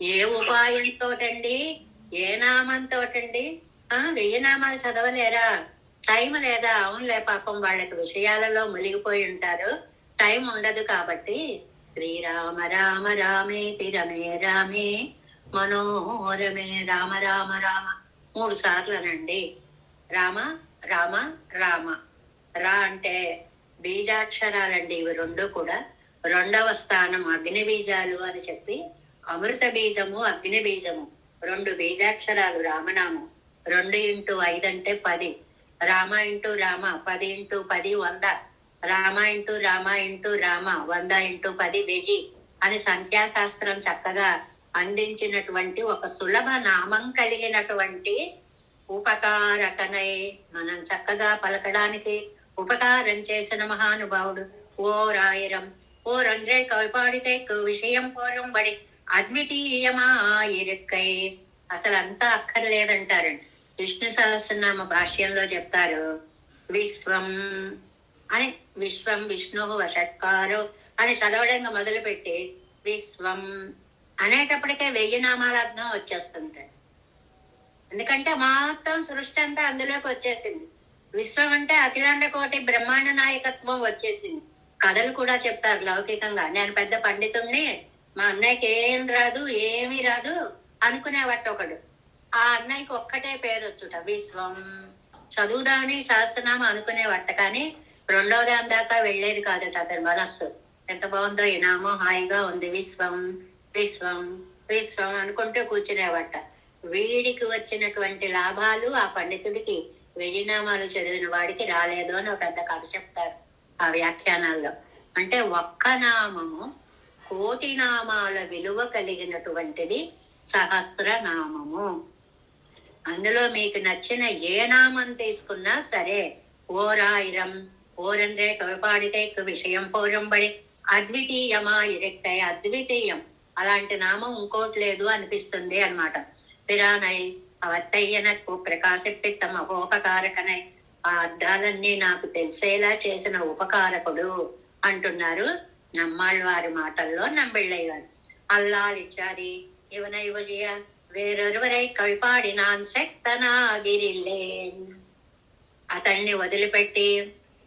ఏ ఉపాయంతోటండి, ఏ నామంతోటండి? 1000 నామాలు చదవలేరా? టైం లేదా? అవునులే, పాపం వాళ్ళకి విషయాలలో మునిగిపోయి ఉంటారు, టైం ఉండదు. కాబట్టి శ్రీరామ రామ రామేతి రమే రామే మనోరమే. రామ రామ రామ 3 సార్లనండి. రామ రామ రామ. రా అంటే బీజాక్షరాలండి ఇవి 2 కూడా. 2వ స్థానం అగ్ని బీజాలు అని చెప్పి అమృత బీజము అగ్ని బీజము 2 బీజాక్షరాలు రామనామం. 2 × 5 అంటే 10. Rama into Rama 10 × 10 100. Rama into Rama into Rama 100 × 10 1000 అని సంఖ్యాశాస్త్రం చక్కగా అందించినటువంటి ఒక సులభ నామం కలిగినటువంటి ఉపకారకనై మనం చక్కగా పలకడానికి ఉపకారం చేసిన మహానుభావుడు. ఓరాయిరం ఓరండ్రే కవిపాడితే విషయం పూర్వం బడి అద్వితీయమా ఇరుక్కై. అసలు అంతా అక్కర్లేదంటారండి. విష్ణు సహస్రనామ భాష్యంలో చెప్తారు విశ్వం అని. విశ్వం విష్ణు వషట్కారు అని చదవడంగా మొదలుపెట్టి విశ్వం అనేటప్పటికే 1000 నామాల అర్థం వచ్చేస్తుంటాయి. ఎందుకంటే మొత్తం సృష్టి అంతా అందులోకి వచ్చేసింది. విశ్వం అంటే అఖిలాండ కోటి బ్రహ్మాండ నాయకత్వం వచ్చేసింది. కథలు కూడా చెప్తారు లౌకికంగా. నేను పెద్ద పండితుణ్ణి, మా అన్నయ్యకి ఏం రాదు ఏమీ రాదు అనుకునేవాట ఒకడు. ఆ అన్నయ్యకి ఒక్కటే పేరు వచ్చుట విశ్వం. చదువుదామని సహస్రనామ అనుకునేవాట, కానీ 2వ దాని దాకా వెళ్లేది కాదట అతని మనస్సు. ఎంత బాగుందో ఈ నామం, హాయిగా ఉంది. విశ్వం విశ్వం విశ్వం అనుకుంటూ కూర్చునేవాట. వీడికి వచ్చినటువంటి లాభాలు ఆ పండితుడికి 1000 నామాలు చదివిన వాడికి రాలేదు అని ఒక పెద్ద కథ చెప్తారు ఆ వ్యాఖ్యానాల్లో. అంటే ఒక్క నామము 1,000,000 నామాల విలువ కలిగినటువంటిది సహస్రనామము. అందులో మీకు నచ్చిన ఏ నామం తీసుకున్నా సరే, ఓరాయిరం ఓరండ్రే కవిపాడితే విషయం పూరంబడి అద్వితీయమా ఇరెక్టై. అద్వితీయం, అలాంటి నామం ఇంకోటి లేదు అనిపిస్తుంది అన్నమాట. పిరానై అవత్తయ్యనకు ప్రకాశిప్పిత్తం అహోపకారకనై. ఆ అర్థాలన్నీ నాకు తెలిసేలా చేసిన ఉపకారకుడు అంటున్నారు నమ్మాళ్ళ వారి మాటల్లో నంబిళ్ళయ్య గారు. అల్లాలిచ్చాది ఇవన ఇవలియ వేరొరువరై కవిపాడి నాన్ శక్తనాగిరిల్లే. అతన్ని వదిలిపెట్టి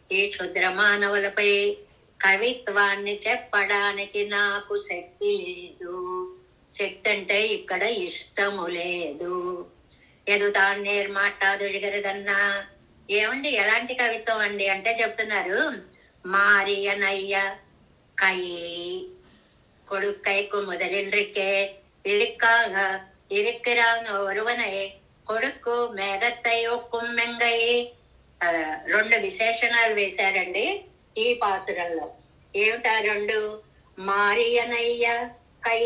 ఈ క్షుద్ర మానవులపై కవిత్వాన్ని చెప్పడానికి నాకు శక్తి లేదు. శక్తి అంటే ఇక్కడ ఇష్టము లేదు. ఎదుతాన్నేర్ మాట్లాడుగరదన్నా. ఏమండి ఎలాంటి కవిత్వం అండి అంటే చెప్తున్నారు. మారియనయ్య కై కొడుక్కైకు முதலின்றிக்கே இருக்காக இருக்கிறாங்க ஒருவனை కొడుకు మేఘత్తై ఒక్కుం మెంగై. 2 విశేషణాలు వేశారండి ఈ పాసురంలో. ఏమిటా 2? మారియనయ్య కై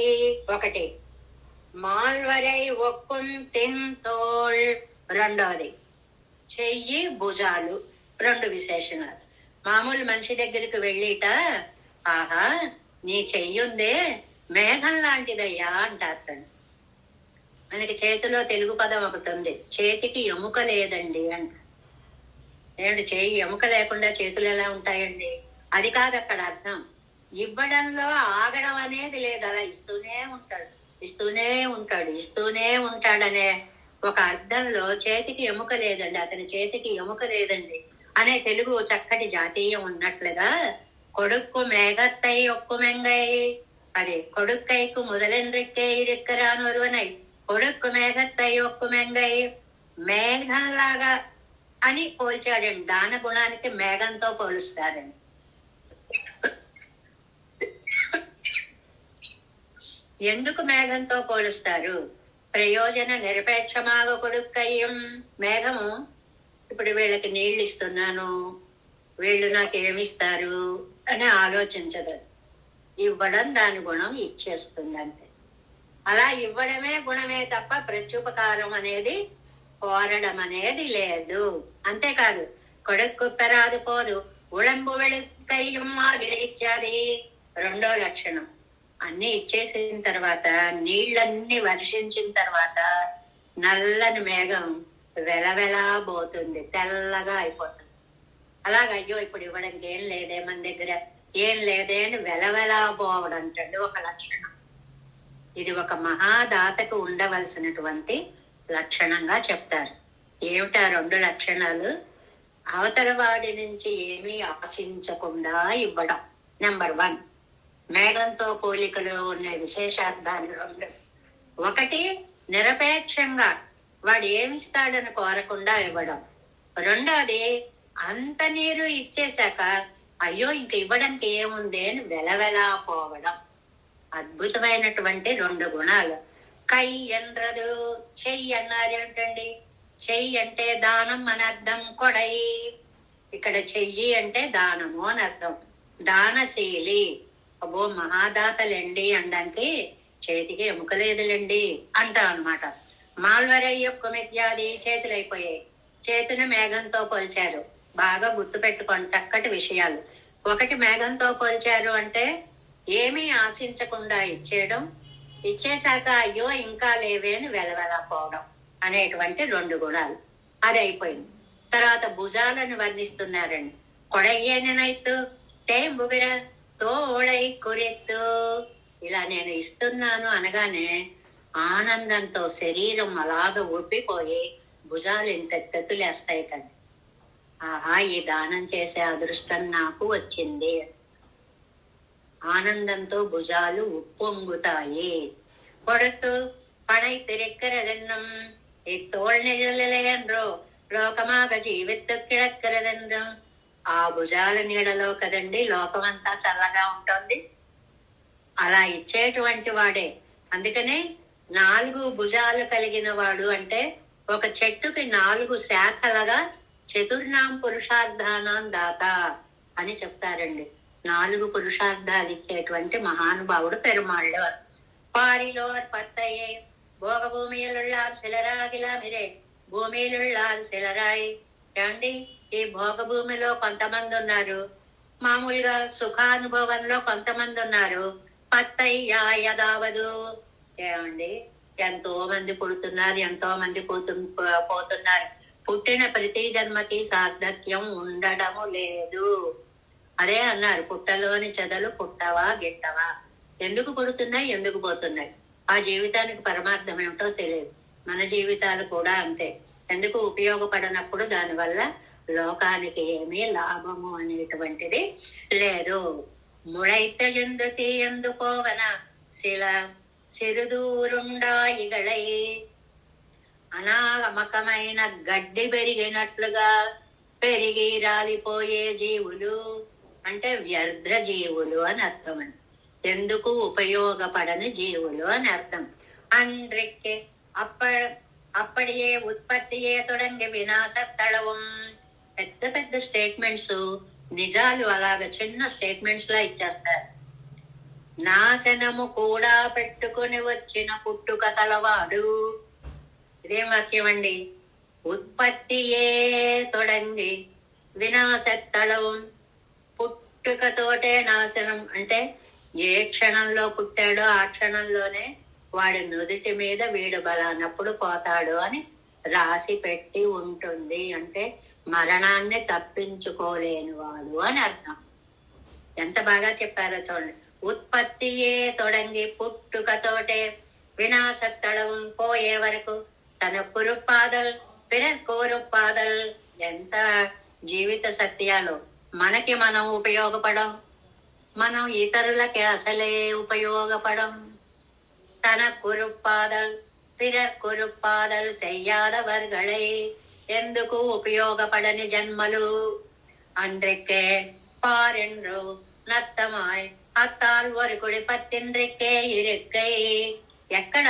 1, మాల్వరై ఒక్కుం తింతోళ్ 2ది, చెయ్యి భుజాలు 2 విశేషణాలు. మామూలు మనిషి దగ్గరికి వెళ్ళిట, ఆహా నీ చెయ్యుందే మేఘం లాంటిదయ్యా అంటారు. మనకి చేతిలో తెలుగు పదం ఒకటి ఉంది, చేతికి ఎముక లేదండి అంట. ఏమిటి చెయ్యి ఎముక లేకుండా చేతులు ఎలా ఉంటాయండి? అది కాదు అక్కడ అర్థం. ఇవ్వడంలో ఆగడం అనేది లేదు, అలా ఇస్తూనే ఉంటాడు ఇస్తూనే ఉంటాడు ఇస్తూనే ఉంటాడనే ఒక అర్థంలో చేతికి ఎముక లేదండి, అతని చేతికి ఎముక లేదండి అనే తెలుగు చక్కటి జాతీయం ఉన్నట్లుగా కొడుక్కు మేఘత్తై ఒక్కు మెంగై. అదే కొడుక్కైకు முதலின்றிக்கே இருக்கிறான் ஒருவனை కొడుకు మేఘత్తై ఒక్కుమెంగై మేఘంలాగా అని పోల్చాడండి. దాన గుణానికి మేఘంతో పోలుస్తారండి. ఎందుకు మేఘంతో పోలుస్తారు? ప్రయోజన నిరపేక్షమాగ కొడుక్కయ్యం. మేఘము ఇప్పుడు వీళ్ళకి నీళ్ళు ఇస్తున్నాను, వీళ్ళు నాకేమిస్తారు అని ఆలోచించదు. ఇవ్వడం దాని గుణం ఇచ్చేస్తుంది అంతే. అలా ఇవ్వడమే గుణమే తప్ప ప్రత్యుపకారం అనేది కోరడం అనేది లేదు. అంతేకాదు కొడుకు పెరాదు పోదు ఉళంబు వెళుకయ్యం ఇత్యాది రెండో లక్షణం. అన్ని ఇచ్చేసిన తర్వాత, నీళ్ళన్నీ వర్షించిన తర్వాత నల్లని మేఘం వెలవెలా పోతుంది, తెల్లగా అయిపోతుంది. అలాగే అయ్యో ఇప్పుడు ఇవ్వడానికి ఏం లేదే, మన దగ్గర ఏం లేదే అని వెలవెలా పోవడం అంటే ఒక లక్షణం. ఇది ఒక మహాదాతకు ఉండవలసినటువంటి లక్షణంగా చెప్తారు. ఏమిటా రెండు లక్షణాలు? అవతల వాడి నుంచి ఏమీ ఆశించకుండా ఇవ్వడం నెంబర్ 1. మేఘంతో పోలికలో ఉన్న విశేషార్థాలు 2. ఒకటి, నిరపేక్షంగా వాడు ఏమిస్తాడని కోరకుండా ఇవ్వడం. రెండోది, అంత నీరు ఇచ్చేశాక అయ్యో ఇంక ఇవ్వడానికి ఏముంది అని వెలవెలా పోవడం. అద్భుతమైనటువంటి 2 గుణాలు. కై ఎన్రదు, చెయ్యి అన్నారు. ఏంటండి చెయ్యి అంటే? దానం అని అర్థం. కొడై ఇక్కడ చెయ్యి అంటే దానము అని అర్థం. దానశీలి. అబ్బో మహాదాతలండి అనడానికి చేతికి ఎముకలేదులండి అంటాం అనమాట. మాల్వరయ్యొక్క మిథ్యాది చేతులైపోయాయి. చేతిని మేఘంతో పోల్చారు. బాగా గుర్తు పెట్టుకోండి, చక్కటి విషయాలు. ఒకటి, మేఘంతో పోల్చారు అంటే ఏమీ ఆశించకుండా ఇచ్చేయడం, ఇచ్చేశాక అయ్యో ఇంకా లేవే అని వెలవెలా పోవడం అనేటువంటి 2 గుణాలు. అది అయిపోయింది. తర్వాత భుజాలను వర్ణిస్తున్నారండి. కొడయ్యనైతు తేంబుగిర తోళై కురెత్తు. ఇలా నేను ఇస్తున్నాను అనగానే ఆనందంతో శరీరం అలాగ ఉబ్బిపోయి భుజాలు ఇంత ఎత్తెత్తులేస్తాయి కండి. ఆహా, ఈ దానం చేసే అదృష్టం నాకు వచ్చింది. ఆనందంతో భుజాలు ఉప్పొంగుతాయి. కొడుతు పడై తిరెక్కరదన్నం ఈ తోళ్నిழலையன்றோ లోకమాగ జీవిత్తు కిడక్కరదన్నం. ఆ భుజాల నీడలో కదండి లోకమంతా చల్లగా ఉంటుంది. అలా ఇచ్చేటువంటి వాడే. అందుకనే 4 భుజాలు కలిగిన వాడు అంటే ఒక చెట్టుకి 4 శాఖలుగా చతుర్నాం పురుషార్థానాం దాత అని చెప్తారండి. 4 పురుషార్థాలు ఇచ్చేటువంటి మహానుభావుడు పెరుమాళ్ళు. పారిలోర్ పత్తయ్యే భోగభూమియులుళ్ళారు శిలరాగిలా మీరే భూమిలుళ్ళారు శిలరాయి. ఏమండి, ఈ భోగభూమిలో కొంతమంది ఉన్నారు, మామూలుగా సుఖానుభవంలో కొంతమంది ఉన్నారు. పత్తయ్య యదావదు. ఏమండి, ఎంతో మంది పుడుతున్నారు, ఎంతో మంది పోతున్నారు. పుట్టిన ప్రతి జన్మకి సార్థక్యం ఉండడము లేదు. అదే అన్నారు, పుట్టలోని చెదలు పుట్టవా గిట్టవా. ఎందుకు పుడుతున్నాయి, ఎందుకు పోతున్నాయి? ఆ జీవితానికి పరమార్థం ఏమిటో తెలియదు. మన జీవితాలు కూడా అంతే. ఎందుకు ఉపయోగపడనప్పుడు దానివల్ల లోకానికి ఏమీ లాభము అనేటువంటిది లేదు. ముడైత జందుతి ఎందుకోవన శిల సిరుదూరుండాయిగళై. అనాగమకమైన గడ్డి పెరిగినట్లుగా పెరిగి రాలిపోయే జీవులు అంటే వ్యర్థ జీవులు అని అర్థం అండి. ఎందుకు ఉపయోగపడని జీవులు అని అర్థం. అన్రెక్కే అప్పటియే ఉత్పత్తియే తొడంగి వినాశత్తళవం. పెద్ద పెద్ద స్టేట్మెంట్స్ నిజాలు అలాగ చిన్న స్టేట్మెంట్స్ లా ఇచ్చేస్తారు. నాశనము కూడా పెట్టుకుని వచ్చిన పుట్టుక కలవాడు. ఇదేం వాక్యం అండి? ఉత్పత్తియే తొడంగి వినాశత్తళవం. పుట్టుకతోటే నాశనం అంటే ఏ క్షణంలో పుట్టాడో ఆ క్షణంలోనే వాడి నుదుటి మీద వీడు బలానప్పుడు పోతాడు అని రాసి పెట్టి ఉంటుంది. అంటే మరణాన్ని తప్పించుకోలేని వాడు అని అర్థం. ఎంత బాగా చెప్పారో చూడండి. ఉత్పత్తియే తొడంగి పుట్టుకతోటే వినాశత్తళవం పోయే వరకు తన కురుపాదల్ పిరకోరుపాదల్. ఎంత జీవిత సత్యాలు. మనకి మనం ఉపయోగపడం, మనం ఇతరులకి అసలే ఉపయోగపడం. తన కురుపాదల్ பிறர்க்குறுப்பாதல் செய்யாதவர்களை ఎందుకు ఉపయోగపడని జన్మలు அன்றைக்கே பாரென்றோ நத்தமாய் అత్తాల్ వరకుడి పత్తిండ్రికే ఇరుక్కై. ఎక్కడ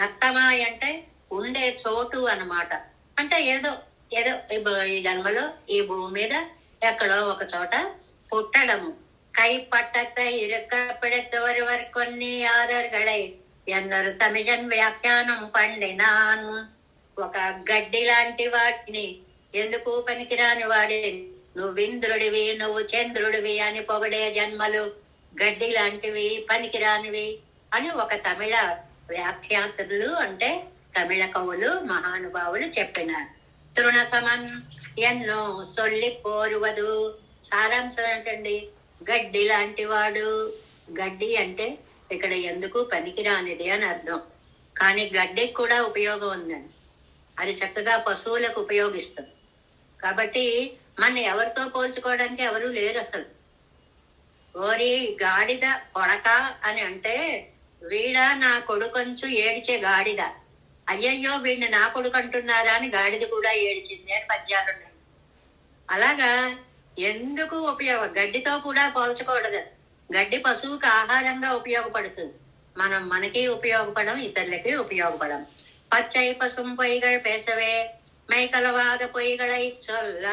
నత్తమాయ్ అంటే ఉండే చోటు అన్నమాట. అంటే ఏదో ఏదో ఈ జన్మలో ఈ భూమి మీద ఎక్కడో ఒక చోట పుట్టడము. కై పట్టత ఇరుక్క పిడెత్తవరు కొన్ని ఆదర్గళై ఎన్నరు తమిళన్ వ్యాఖ్యానం పండినాను. ఒక గడ్డి లాంటి వాటిని, ఎందుకు పనికిరాని వాడి, నువ్వింద్రుడివి నువ్వు చంద్రుడివి అని పొగడే జన్మలు గడ్డి లాంటివి పనికిరానివి అని ఒక తమిళ వ్యాఖ్యాతలు అంటే తమిళ కవులు మహానుభావులు చెప్పినారు. తృణసమన్ ఎన్నో సొల్లి పోరువదు. సారాంశం ఏంటండి? గడ్డి లాంటి వాడు. గడ్డి అంటే ఇక్కడ ఎందుకు పనికిరానిది అని అర్థం. కానీ గడ్డికి కూడా ఉపయోగం ఉందండి. అది చక్కగా పశువులకు ఉపయోగిస్తుంది. కాబట్టి మన ఎవరితో పోల్చుకోవడానికి ఎవరు లేరు అసలు. ఓరి గాడిద కొడక అని అంటే, వీడా నా కొడుకొంచు ఏడిచే గాడిద, అయ్యయ్యో వీడిని నా కొడుకు అంటున్నారా అని గాడిద కూడా ఏడిచింది అని పద్యాలున్నాయి. అలాగా ఎందుకు ఉపయోగం? గడ్డితో కూడా పోల్చకూడదు. గడ్డి పశువుకి ఆహారంగా ఉపయోగపడుతుంది. మనం మనకి ఉపయోగపడం, ఇతరులకి ఉపయోగపడం. పచ్చై పసుం పొయ్యిగళ పేసవే మైకలవాద పొయ్యిగళై చొల్ల.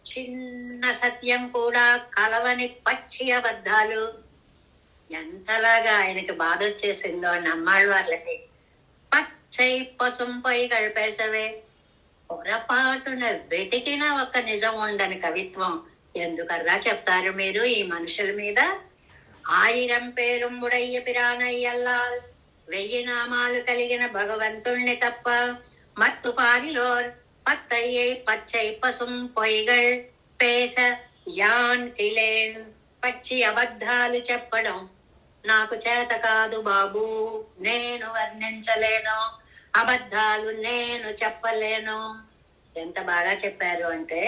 చిన్న సత్యం కూడా కలవని పచ్చి అబద్ధాలు. ఎంతలాగా ఆయనకి బాధ వచ్చేసిందో నమ్మాళ్ళ వాళ్ళకి. పచ్చై పసుం పొయ్యిగళ పేసవే, పొరపాటున వెతికిన ఒక్క నిజం ఉండని కవిత్వం ఎందుకర్రా చెప్తారు మీరు ఈ మనుషుల మీద? 1000 పేரும் ఉడయ్య పిరానయ్యల్లాల్, 1000 నామాలు కలిగిన భగవంతుణ్ణి తప్ప మత్తు పారిలోర్ పత్తయ్యై పచ్చై పసుం పొయ్యిగళ్ పేస యాన్ కిలేన్. పచ్చి అబద్ధాలు చెప్పడం నాకు చేత కాదు బాబు, నేను వర్ణించలేను, అబద్ధాలు నేను చెప్పలేను. ఎంత బాగా చెప్పారు అంటే,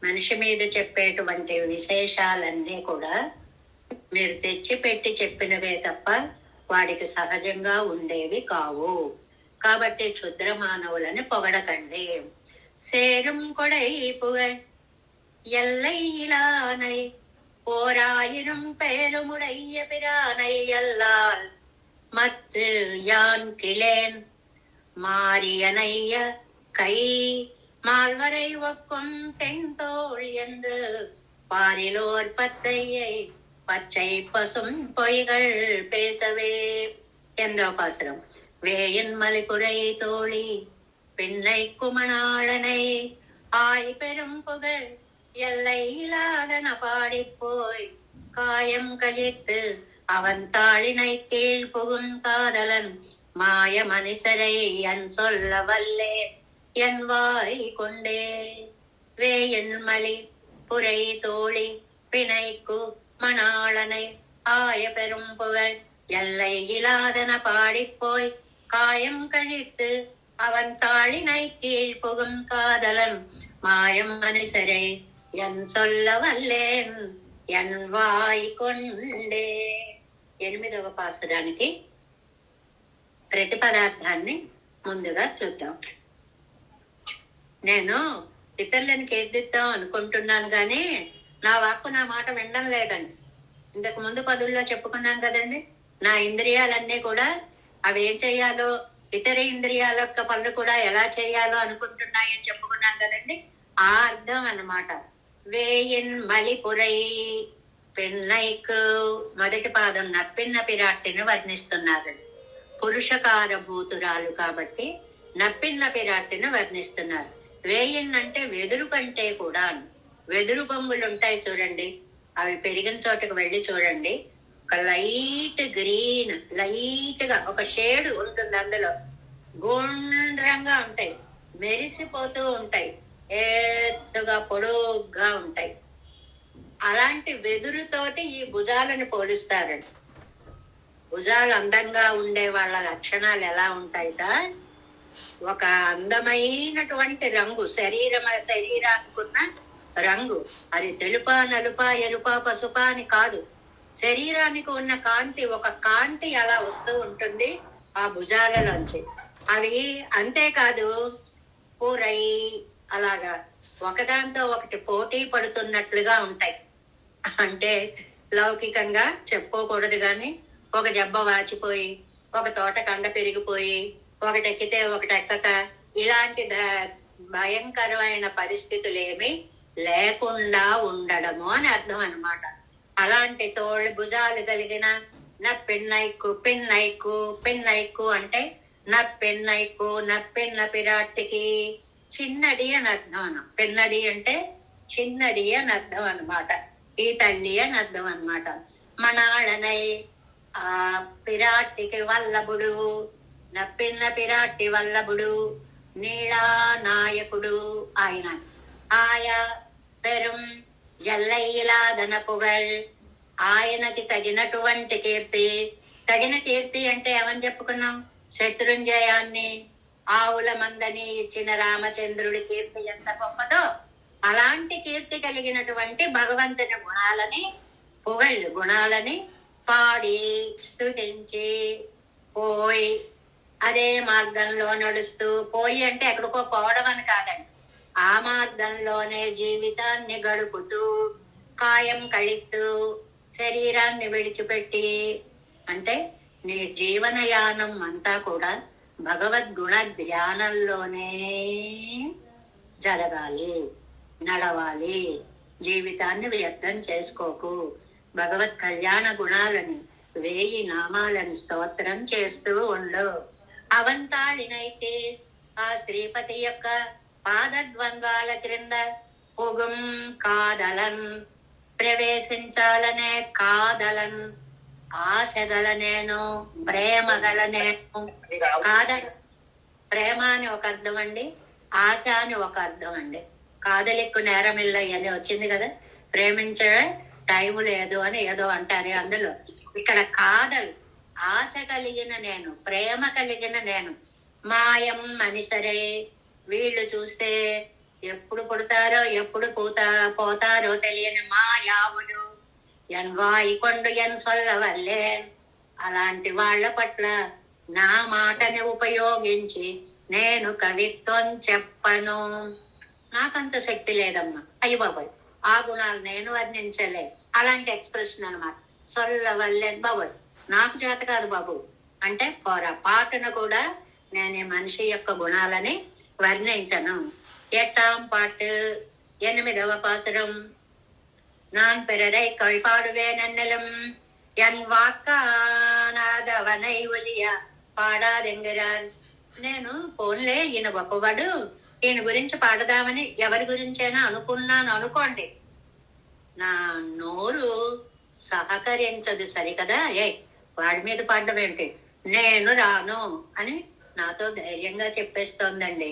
మనిషి మీద చెప్పేటువంటి విశేషాలన్నీ కూడా మీరు తెచ్చి పెట్టి చెప్పినవే తప్ప వాడికి సహజంగా ఉండేవి కావు. కాబట్టి క్షుద్ర మానవులని పొగడకండి. సేரும் கொடை புகழ் எல்லையிலானை ஓராயிரம் பேருமுடைய பிரானை அல்லால் மற்ற யான் கிளேன். மாரியனைய கை மால்வரை ஒக்கும் தென்தோள் என்று பாரிலோர் பத்தையை பச்சை பசும் பொய்கள் பேசவே. 8వ பாசுரம். வேயின் மலிபுரை தோழி பின்னை குமணாளனை ஆய் பெரும் புகழ் எல்லை இல்லாதன பாடிப்போய் காயம் கழித்து அவன் தாளினை கீழ் புகும் காதலன் மாய மனிசரை என் சொல்ல வல்லே என் வாய் கொண்டே. வேயின் மலி புரை தோழி பிணைக்கு மணாளனை ஆய பெரும் புகழ் எல்லை இல்லாதன பாடிப்போய் காயம் கழித்து அவன் தாளினை கீழ் புகும் காதலன் மாயம் மனுசரை என் சொல்ல వల్లేన్ ఎన్ వాయి కొండే. 8వ పాసురానికి ప్రతిపదార్థాన్ని ముందుగా చూద్దాం. నేను ఇతరులను కీర్తిద్దాం అనుకుంటున్నాను కానీ నా వాక్కు నా మాట వినడం లేదండి. ఇంతకు ముందు పదుల్లో చెప్పుకున్నాం కదండి, నా ఇంద్రియాలన్నీ కూడా అవి ఏం చెయ్యాలో, ఇతర ఇంద్రియాల యొక్క పనులు కూడా ఎలా చేయాలో అనుకుంటున్నాయని చెప్పుకున్నాం కదండి. ఆ అర్థం అన్నమాట. వేయిన్ మలిపురై పెన్నైకు మొదటి పాదం నప్పిన్న పిరాట్టిని వర్ణిస్తున్నారు. పురుషకార భూతురాలు కాబట్టి నప్పిన్న పిరాట్టిని వర్ణిస్తున్నారు. వేయిన్ అంటే వెదురు కంటే కూడా, వెదురు బొంగులు ఉంటాయి చూడండి, అవి పెరిగిన చోటుకు వెళ్ళి చూడండి, ఒక లైట్ గ్రీన్, లైట్ గా ఒక షేడ్ ఉంటుంది, అందులో గుండ్రంగా ఉంటాయి, మెరిసిపోతూ ఉంటాయి, ఎత్తుగా పొడుగ్గా ఉంటాయి. అలాంటి వెదురుతోటి ఈ భుజాలను పోలుస్తారండి. భుజాలు అందంగా ఉండే వాళ్ళ లక్షణాలు ఎలా ఉంటాయిట, ఒక అందమైనటువంటి రంగు, శరీరానికి ఉన్న రంగు, అది తెలుపా నలుపా ఎరుపా పసుపా అని కాదు, శరీరానికి ఉన్న కాంతి, ఒక కాంతి అలా వస్తూ ఉంటుంది. ఆ భుజాలలోంచి. అవి అంతేకాదు పూరై అలాగా ఒకదాంతో ఒకటి పోటీ పడుతున్నట్లుగా ఉంటాయి. అంటే లౌకికంగా చెప్పుకోకూడదు కానీ ఒక జబ్బ వాచిపోయి, ఒక చోట కండ పెరిగిపోయి, ఒకటి ఎక్కితే ఒకటి ఎక్కక, ఇలాంటి భయంకరమైన పరిస్థితులు ఏమి లేకుండా ఉండడము అని అర్థం అన్నమాట. అలాంటి తోళ్ళు భుజాలు కలిగిన నప్పెన్నైకు పెన్నైకు, పెన్నైకు అంటే నప్పెన్నైకు, నప్పెన్న పిరాట్టికి చిన్నది అని అర్థం. పెన్నది అంటే చిన్నది అని అర్థం అన్నమాట. ఈ తల్లి అని అర్థం అన్నమాట. మనాళనై ఆ పిరాట్టికి వల్లభుడు, నప్పిన్న పిరాట్టి వల్లభుడు, నీళా నాయకుడు ఆయన. ఆయా పెరుం ఎల్లయ్యలాదన పుగళ్, ఆయనకి తగినటువంటి కీర్తి. తగిన కీర్తి అంటే ఏమని చెప్పుకున్నాం? శత్రుంజయాన్ని, ఆవుల మందని ఇచ్చిన రామచంద్రుడి కీర్తి ఎంత గొప్పదో అలాంటి కీర్తి కలిగినటువంటి భగవంతుని గుణాలని పాడి స్తుతించి పోయి అదే మార్గంలో నడుస్తూ, పోయి అంటే ఎక్కడికో పోవడం అని కాదండి, ఆ మార్గంలోనే జీవితాన్ని గడుపుతూ, కాయం కళిత్తూ శరీరాన్ని విడిచిపెట్టి, అంటే నీ జీవనయానం అంతా కూడా భగవద్గుణ ధ్యానంలోనే జరగాలి, నడవాలి. జీవితాన్ని వ్యర్థం చేసుకోకు. భగవత్ కళ్యాణ గుణాలని, 1000 నామాలని స్తోత్రం చేస్తూ ఉండు. అవంతాళినైతే ఆ శ్రీపతి యొక్క పాదద్వంద్వాల క్రింద పొగుం కాదలన్, ప్రవేశించాలనే కాదలన్, ఆశగలనేను, ప్రేమగలనేను. ప్రేమ అని ఒక అర్థం అండి, ఆశ అని ఒక అర్థం అండి. కాదలిక్కు నేరమిల్ల అని వచ్చింది కదా, ప్రేమించే టైం లేదు అని ఏదో అంటారే అందులో. ఇక్కడ కాదలు, ఆశ కలిగిన నేను, ప్రేమ కలిగిన నేను. మాయం మనిసరే, వీళ్ళు చూస్తే ఎప్పుడు పుడతారో ఎప్పుడు పోతారో తెలియని మాయావులు. ఎన్వాయి కొండు ఎన్ సొల్లవల్లే, అలాంటి వాళ్ళ పట్ల నా మాటని ఉపయోగించి నేను కవిత్వం చెప్పను. నాకంత శక్తి లేదమ్మా, అయ్యి బాబాయ్ ఆ గుణాలు నేను వర్ణించలే. అలాంటి ఎక్స్ప్రెషన్ అనమాట. సొల్లవల్లేన్ బాబాయ్ నాకు చేత కాదు బాబు అంటే పొరపాటును కూడా నేను ఈ మనిషి యొక్క గుణాలని వర్ణించను. 8ాம் பாட்டு 8వ పాసురం. நான் பிறரை கழிபாடுவேன் என் వాక్కానాదవనై ఒలియ పాడాదెంగిరార్. నేను పోన్లే ఈయన గొప్పవాడు, ఈయన గురించి పాడదామని ఎవరి గురించైనా అనుకున్నాను అనుకోండి, నా నోరు సహకరించదు సరికదా. వాడి మీద పాడడం ఏంటి, నేను రాను అని నాతో ధైర్యంగా చెప్పేస్తోందండి.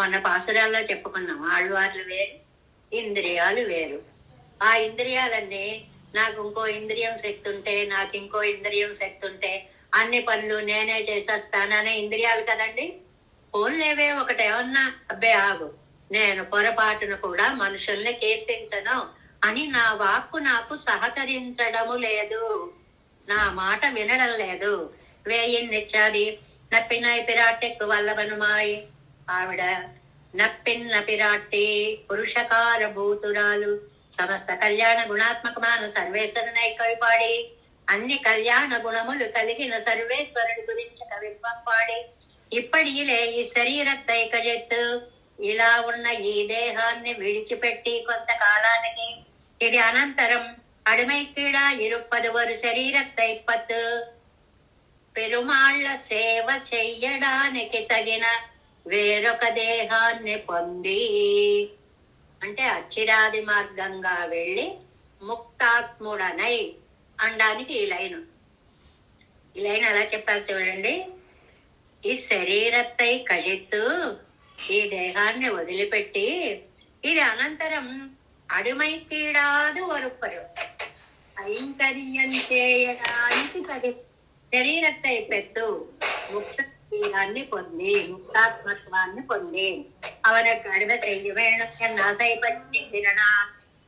మన పాసురాల్లో చెప్పుకున్నాం, ఆళ్వార్లు వేరు, ఇంద్రియాలు వేరు. ఆ ఇంద్రియాలన్నీ నాకు ఇంకో ఇంద్రియం శక్తి ఉంటే, నాకు ఇంకో ఇంద్రియం శక్తి ఉంటే అన్ని పనులు నేనే చేసేస్తాననే ఇంద్రియాలు కదండి. పోన్లేవే ఒకటేమన్నా, అబ్బే ఆగు, నేను పొరపాటును కూడా మనుషుల్ని కీర్తించను అని నా వాక్కు నాకు సహకరించడము లేదు, నా మాట వినడం లేదు. వేయిన్నిచ్చాది నప్పినాయి పిరాట్టెక్కు వల్లవనుమాయి. ఆవిడ నప్పిన్న పిరాట్టి పురుషకార భూతురాలు, సమస్త కళ్యాణ గుణాత్మకமான సర్వేశ్వరునై కవిపాడి, అన్ని కళ్యాణ గుణములు కలిగిన సర్వేశ్వరుడి గురించి కవిత్వం పాడి, ఇప్పటిలే ఈ శరీరత్తై కజెత్తు, ఇలా ఉన్న ఈ దేహాన్ని విడిచిపెట్టి కొంతకాలానికి, ఇది అనంతరం అడిమైకీడా 20 శరీరత్తై పత్తు, పెరుమాళ్ల సేవ చెయ్యడానికి తగిన వేరొక దేహాన్ని పొంది, అంటే అచ్చిరాది మార్గంగా వెళ్ళి ముక్తాత్ముడనై అనడానికి ఈ లైన్ ఎలా చెప్పారు చూడండి. ఈ శరీరత్తై కజిత్తు, ఈ దేహాన్ని వదిలిపెట్టి, ఇది అనంతరం అడిమైకీడాదు వరుపరు ఐంకర్యం చేయడానికి తగి శరీరత్తై పెద్దు ముక్తాన్ని పొంది, ముక్తాత్మత్వాన్ని పొంది, అవనకు అడిమ చెయ్యవేణ ఆశపట్టి వినన,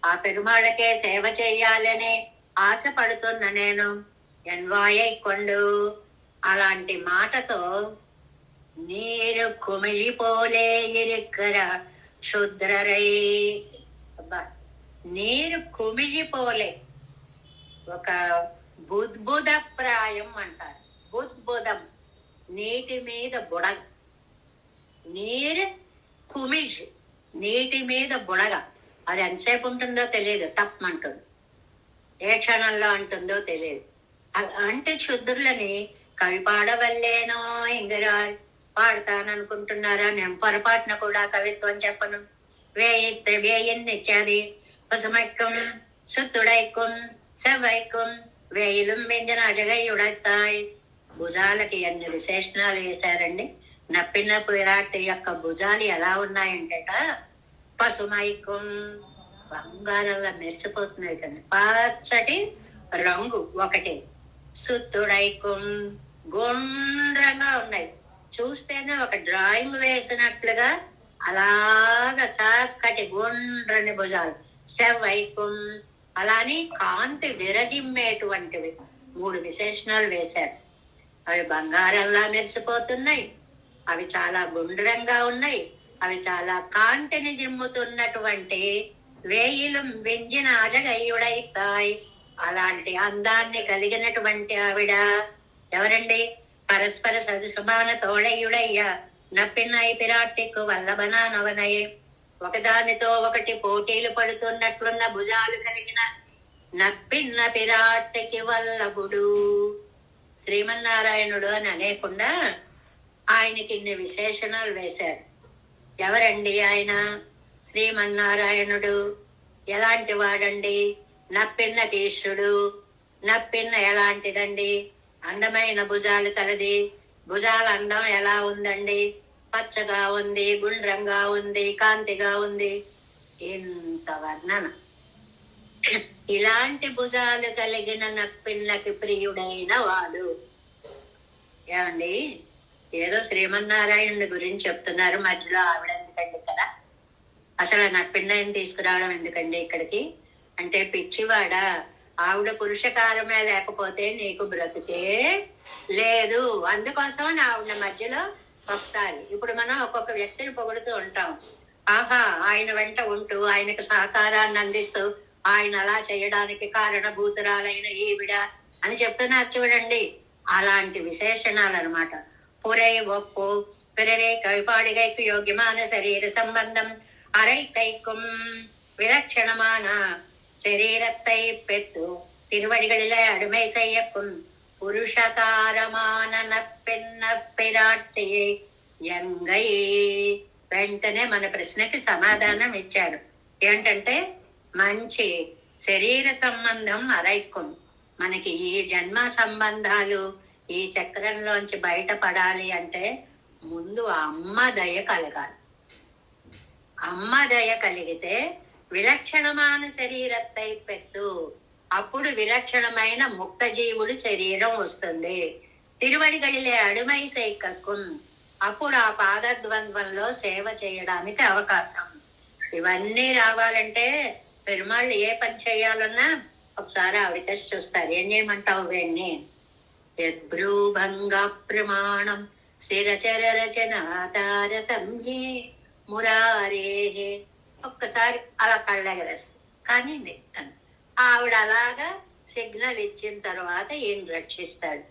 ఆ పెరుమాళ్ళకే సేవ చెయ్యాలని ఆశపడుతున్న నేను ఎన్వాయై కొండు, అలాంటి మాటతో నీరు కుమిజిపోలే ఇరుక్కర క్షుద్రరై. నీరు కుమిజిపోలే, ఒక బుద్బుద ప్రాయం అంటారు. బుద్బుదం నీటి మీద బుడగ, నీరు కుమిజ్ నీటి మీద బుడగ. అది ఎంతసేపు ఉంటుందో తెలియదు, టప్ అంటుంది, ఏ క్షణంలో అంటుందో తెలియదు. అంటే క్షుద్రులని కవి పాడవల్లేనో ఇంగరారు పాడతాననుకుంటున్నారా? నేను పొరపాటున కూడా కవిత్వం చెప్పను. వేయిన్నిచ్చాది పసుమైக்கும் సుత్తుడైக்கும் సెవ్వైக்கும் వేయిലും వెంజన అజగయుడతాయి. భుజాలకి ఎన్ని విశేషణాలు వేశారండి. నప్పిన విరాట్ యొక్క భుజాలు ఎలా ఉన్నాయంటేట పసుమైకం, బంగారంగా మెరిసిపోతున్నాయి కదా, పచ్చటి రంగు ఒకటి. సుత్తుడైకం గుండ్రంగా ఉన్నాయి, చూస్తేనే ఒక డ్రాయింగ్ వేసినట్లుగా అలాగా చక్కటి గుండ్రని భుజాలు. సెవ్వైకం అలాని కాంతి విరజిమ్మేటువంటివి. 3 విశేషణాలు వేశారు. అవి బంగారంలా మెరిసిపోతున్నాయి, అవి చాలా గుండ్రంగా ఉన్నాయి, అవి చాలా కాంతిని జిమ్ముతున్నటువంటి వేయిలు వెంజిన అజగయుడైతాయి. అలాంటి అందాన్ని కలిగినటువంటి ఆవిడ ఎవరండి? పరస్పర సదుసమాన తోడయుడయ్యా నప్పిన్నాయి పిరాట్టికు వల్లభనా నవనయే. ఒకదానితో ఒకటి పోటీలు పడుతున్నట్లున్న భుజాలు కలిగిన నప్పిన్న పిరాట్టికి వల్లభుడు శ్రీమన్నారాయణుడు అని అనేకుండా ఆయనకి ఇన్ని విశేషణాలు వేశారు. ఎవరండి ఆయన? శ్రీమన్నారాయణుడు. ఎలాంటి వాడండి? నప్పిన్న కీష్ణుడు. నప్పిన్న ఎలాంటిదండి? అందమైన భుజాలు కలది. భుజాల అందం ఎలా ఉందండి? పచ్చగా ఉంది, గుండ్రంగా ఉంది, కాంతిగా ఉంది. ఇంత వర్ణన. ఇలాంటి భుజాలు కలిగిన నప్పిన్నకి ప్రియుడైన వాడు. ఏమండి, ఏదో శ్రీమన్నారాయణుడి గురించి చెప్తున్నారు, మధ్యలో ఆవిడ ఎందుకండి ఇక్కడ? అసలు నప్పిన్నని తీసుకురావడం ఎందుకండి ఇక్కడికి? అంటే పిచ్చివాడా, ఆవిడ పురుషకారమే లేకపోతే నీకు బ్రతుకే లేదు. అందుకోసం ఆవిడ మధ్యలో ఒకసారి, ఇప్పుడు మనం ఒక్కొక్క వ్యక్తిని పొగుడుతూ ఉంటాం. ఆహా, ఆయన వెంట ఉంటూ ఆయనకు సహకారాన్ని అందిస్తూ ఆయన అలా చేయడానికి కారణభూతురాలైన ఈవిడ అని చెప్తున్నారు చూడండి. అలాంటి విశేషణాలు అనమాట. పురై ఒప్పు పిరరే కవిపాడిగైకు యోగ్యమాన శరీర సంబంధం అరై కైக்கும் విలక్షణமான శరీரத்தை பெத்து திருவடிகளிலே அடிமை செய்யக்கும் పురుషకారమాన నప్పిన్న పిరాట్టియే యంగై. వెంటనే మన ప్రశ్నకి సమాధానం ఇచ్చాడు. ఏంటంటే మంచి శరీర సంబంధం అరైక్కుం. మనకి ఈ జన్మ సంబంధాలు ఈ చక్రంలోంచి బయటపడాలి అంటే ముందు అమ్మ దయ కలగాలి. అమ్మ దయ కలిగితే విలక్షణమైన శరీరத்தை పెత్తు, అప్పుడు విలక్షణమైన ముక్త జీవుడు శరీరం వస్తుంది. తిరువడిగడిలే అడుమై సైకక్కుం, అప్పుడు ఆ పాదద్వంద్వంలో సేవ చేయడానికి అవకాశం. ఇవన్నీ రావాలంటే పెరుమాళ్ళు ఏ పని చేయాలన్నా ఒకసారి ఆవిడ చూస్తారు. ఏం చేయమంటావు వేణ్ణి? యద్భ్రూభంగ ప్రమాణం శిరచర రచన తారతమ్యే మురారే. ఒక్కసారి అలా కళ్ళెగరేస్తుంది. కానీ ఆవిడ అలాగా సిగ్నల్ ఇచ్చిన తర్వాత ఈయన రక్షిస్తాడు.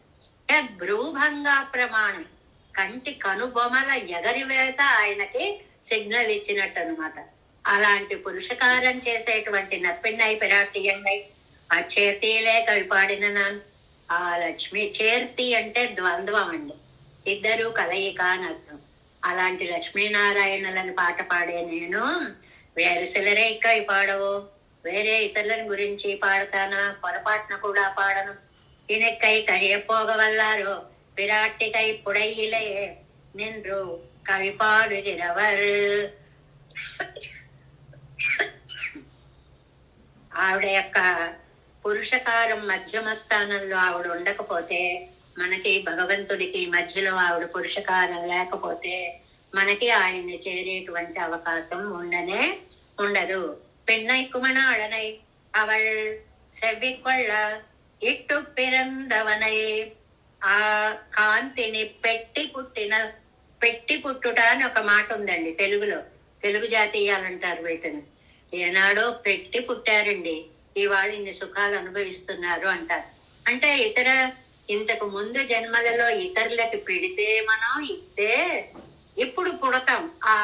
భ్రూభంగ ప్రమాణం, కంటి కనుబొమల ఎగరివేత ఆయనకి సిగ్నల్ ఇచ్చినట్టు అనమాట. అలాంటి పురుషకారం చేసేటువంటి నప్పిన్నై పిరాట్టియంగై అచేర్తీలే కవిపాడిన నాన్. ఆ లక్ష్మి చేర్తి అంటే ద్వంద్వం అండి, ఇద్దరు కలయిక అని అర్థం. అలాంటి లక్ష్మీనారాయణులని పాట పాడే నేను వేరు సిలరే కవి పాడవు, వేరే ఇతరులని గురించి పాడతానా? పొరపాటున కూడా పాడను. ఇనెక్కై కழியப்போகவல்லாரோ பிராட்டிகை புடையிலே நின்று கவி பாடுகிறவர். ఆవిడ యొక్క పురుషకారం మధ్యమ స్థానంలో ఆవిడ ఉండకపోతే మనకి భగవంతుడికి మధ్యలో ఆవిడ పురుషకారం లేకపోతే మనకి ఆయన్ని చేరేటువంటి అవకాశం ఉండనే ఉండదు. పెన్నై కుమనాడనై అవள் செவ்விக்கொள்ள இட்டு பிறந்தவனை. ఆ కాంతిని పెట్టి పుట్టుట అని ఒక మాట ఉందండి తెలుగులో. తెలుగు జాతీయాలంటారు వీటిని. ఏనాడో పెట్టి పుట్టారండి, ఇవాళ ఇన్ని సుఖాలు అనుభవిస్తున్నారు అంటారు. అంటే ఇంతకు ముందు జన్మలలో ఇతరులకి పెడితే మనం ఇస్తే ఇప్పుడు పుడతాం, ఆ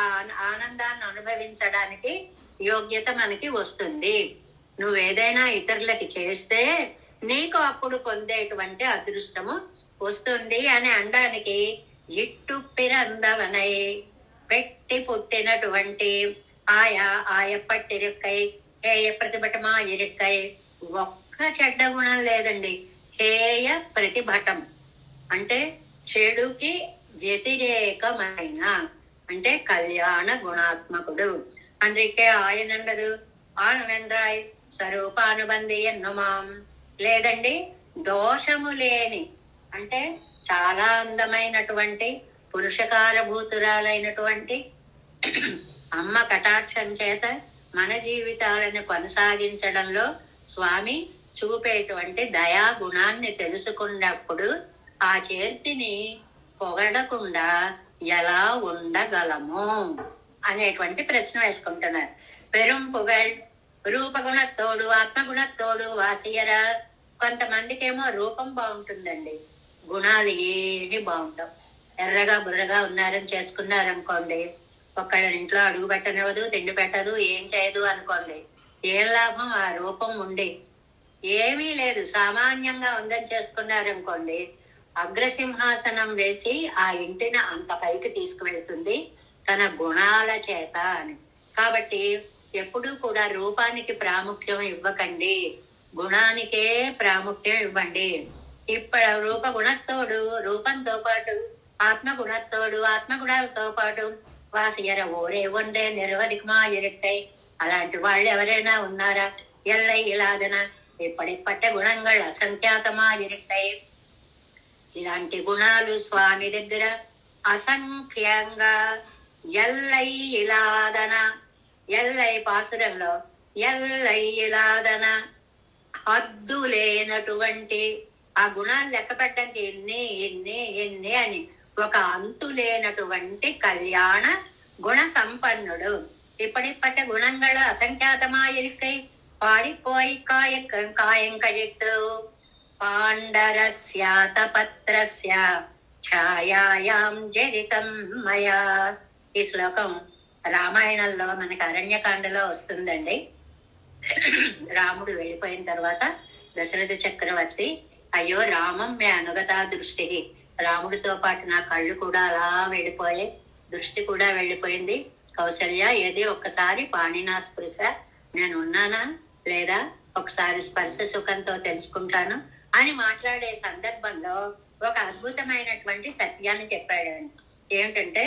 ఆనందాన్ని అనుభవించడానికి యోగ్యత మనకి వస్తుంది. నువ్వేదైనా ఇతరులకి చేస్తే నీకు అప్పుడు పొందేటువంటి అదృష్టము వస్తుంది అని అనడానికి ఇట్టు పిరందవనై పెట్టి పుట్టినటువంటి ఆయప్పట్టిరిక్కై హేయ ప్రతిభటమా ఇరిక్కై ఒక్క చెడ్డ గుణం లేదండి. హేయ ప్రతిభటం అంటే చెడుకి వ్యతిరేకమైన, అంటే కళ్యాణ గుణాత్మకుడు. అందుకే ఆయనండదు ఆనవెన్రాయ్ స్వరూపానుబంధి ఎన్నుమాం. లేదండి దోషము లేని, అంటే చాలా అందమైనటువంటి పురుషకారభూతురాలైనటువంటి అమ్మ కటాక్షం చేత మన జీవితాలను కొనసాగించడంలో స్వామి చూపేటువంటి దయా గుణాన్ని తెలుసుకున్నప్పుడు ఆ చేర్తిని పొగడకుండా ఎలా ఉండగలము అనేటువంటి ప్రశ్న వేసుకుంటున్నారు. పెరుం పుగళ్ రూపగుణత్తోడు ఆత్మగుణత్తోడు వాసియరా. కొంతమందికేమో రూపం బాగుంటుందండి, గుణాలు ఏమి బాగుంటాం. ఎర్రగా బుర్రగా ఉన్నారని చేసుకున్నారనుకోండి, ఒకళ్ళ ఇంట్లో అడుగు పెట్టనివ్వదు, తిండి పెట్టదు, ఏం చేయదు అనుకోండి. ఏం లాభం ఆ రూపం ఉండి? ఏమీ లేదు. సామాన్యంగా ఉందని చేసుకున్నారనుకోండి, అగ్రసింహాసనం వేసి ఆ ఇంటిని అంత పైకి తీసుకువెళ్తుంది తన గుణాల చేత అని. కాబట్టి ఎప్పుడూ కూడా రూపానికి ప్రాముఖ్యం ఇవ్వకండి, గుణానికే ప్రాముఖ్యం ఇవ్వండి. ఇప్పుడు రూపగుణత్తోడు రూపంతో పాటు ఆత్మగుణత్తోడు ఆత్మగుణాలతో పాటు వాసియర ఓరే ఒండ్రే నిర్వధికమా ఇరుట్టై. అలాంటి వాళ్ళు ఎవరైనా ఉన్నారా? ఎల్లై ఇలాగన ఇప్పటిప్పట్ట గుణంగా అసంఖ్యాతమా ఇరుట్టై. ఇలాంటి గుణాలు స్వామి దగ్గర అసంఖ్యంగా ఎల్లై ఇలాదన. ఎల్లై పాసురంలో ఎల్లై ఇలాదన హద్దు లేనటువంటి ఆ గుణాలు లెక్క పెట్టడానికి ఎన్ని ఎన్ని ఎన్ని అని ఒక అంతు లేనటువంటి కళ్యాణ గుణ సంపన్నుడు. ఇప్పటిప్పటి గుణంగా అసంఖ్యాతమాయిరికై పాడిపోయి కాయం కజిత్తు పాండరస్యాతపత్రస్య ఛాయాయాం జరితం మయా. ఈ శ్లోకం రామాయణంలో మనకి అరణ్యకాండలో వస్తుందండి. రాముడు వెళ్ళిపోయిన తర్వాత దశరథ చక్రవర్తి, అయ్యో రామం మే అనుగతా దృష్టికి, రాముడితో పాటు నా కళ్ళు కూడా అలా వెళ్ళిపోయాయి, దృష్టి కూడా వెళ్ళిపోయింది. కౌసల్య ఏది ఒక్కసారి పాణినా స్పృశ, నేను ఉన్నానా లేదా ఒకసారి స్పర్శ సుఖంతో తెలుసుకుంటాను అని మాట్లాడే సందర్భంలో ఒక అద్భుతమైనటువంటి సత్యాన్ని చెప్పాడు. ఏమిటంటే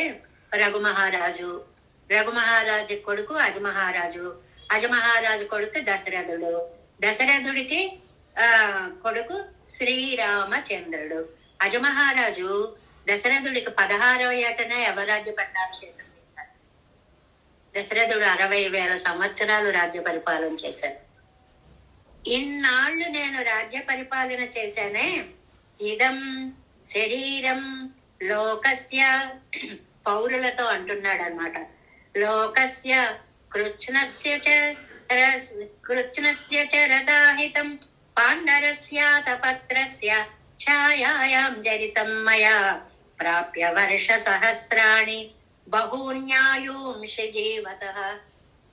రఘుమహారాజు కొడుకు అజమహారాజు కొడుకు దశరథుడు, దశరథుడికి కొడుకు శ్రీరామచంద్రుడు. అజమహారాజు దశరథుడికి 16వ ఏటనే యవరాజ్య పట్టాభిషేకం చేశాడు. దశరథుడు 60,000 సంవత్సరాలు రాజ్య పరిపాలన చేశాడు. ఇన్నాళ్ళు నేను రాజ్య పరిపాలన చేశానే, ఇదం శరీరం లోకస్య, పౌరులతో అంటున్నాడు అన్నమాట. లోకస్య కృష్ణస్య చ రదాహితం పాండరస్యాతపత్రస్య ఛాయాయాం జరితం మయా ప్రాప్య వర్ష సహస్రాణి బహూన్యాయుంషి జీవతః.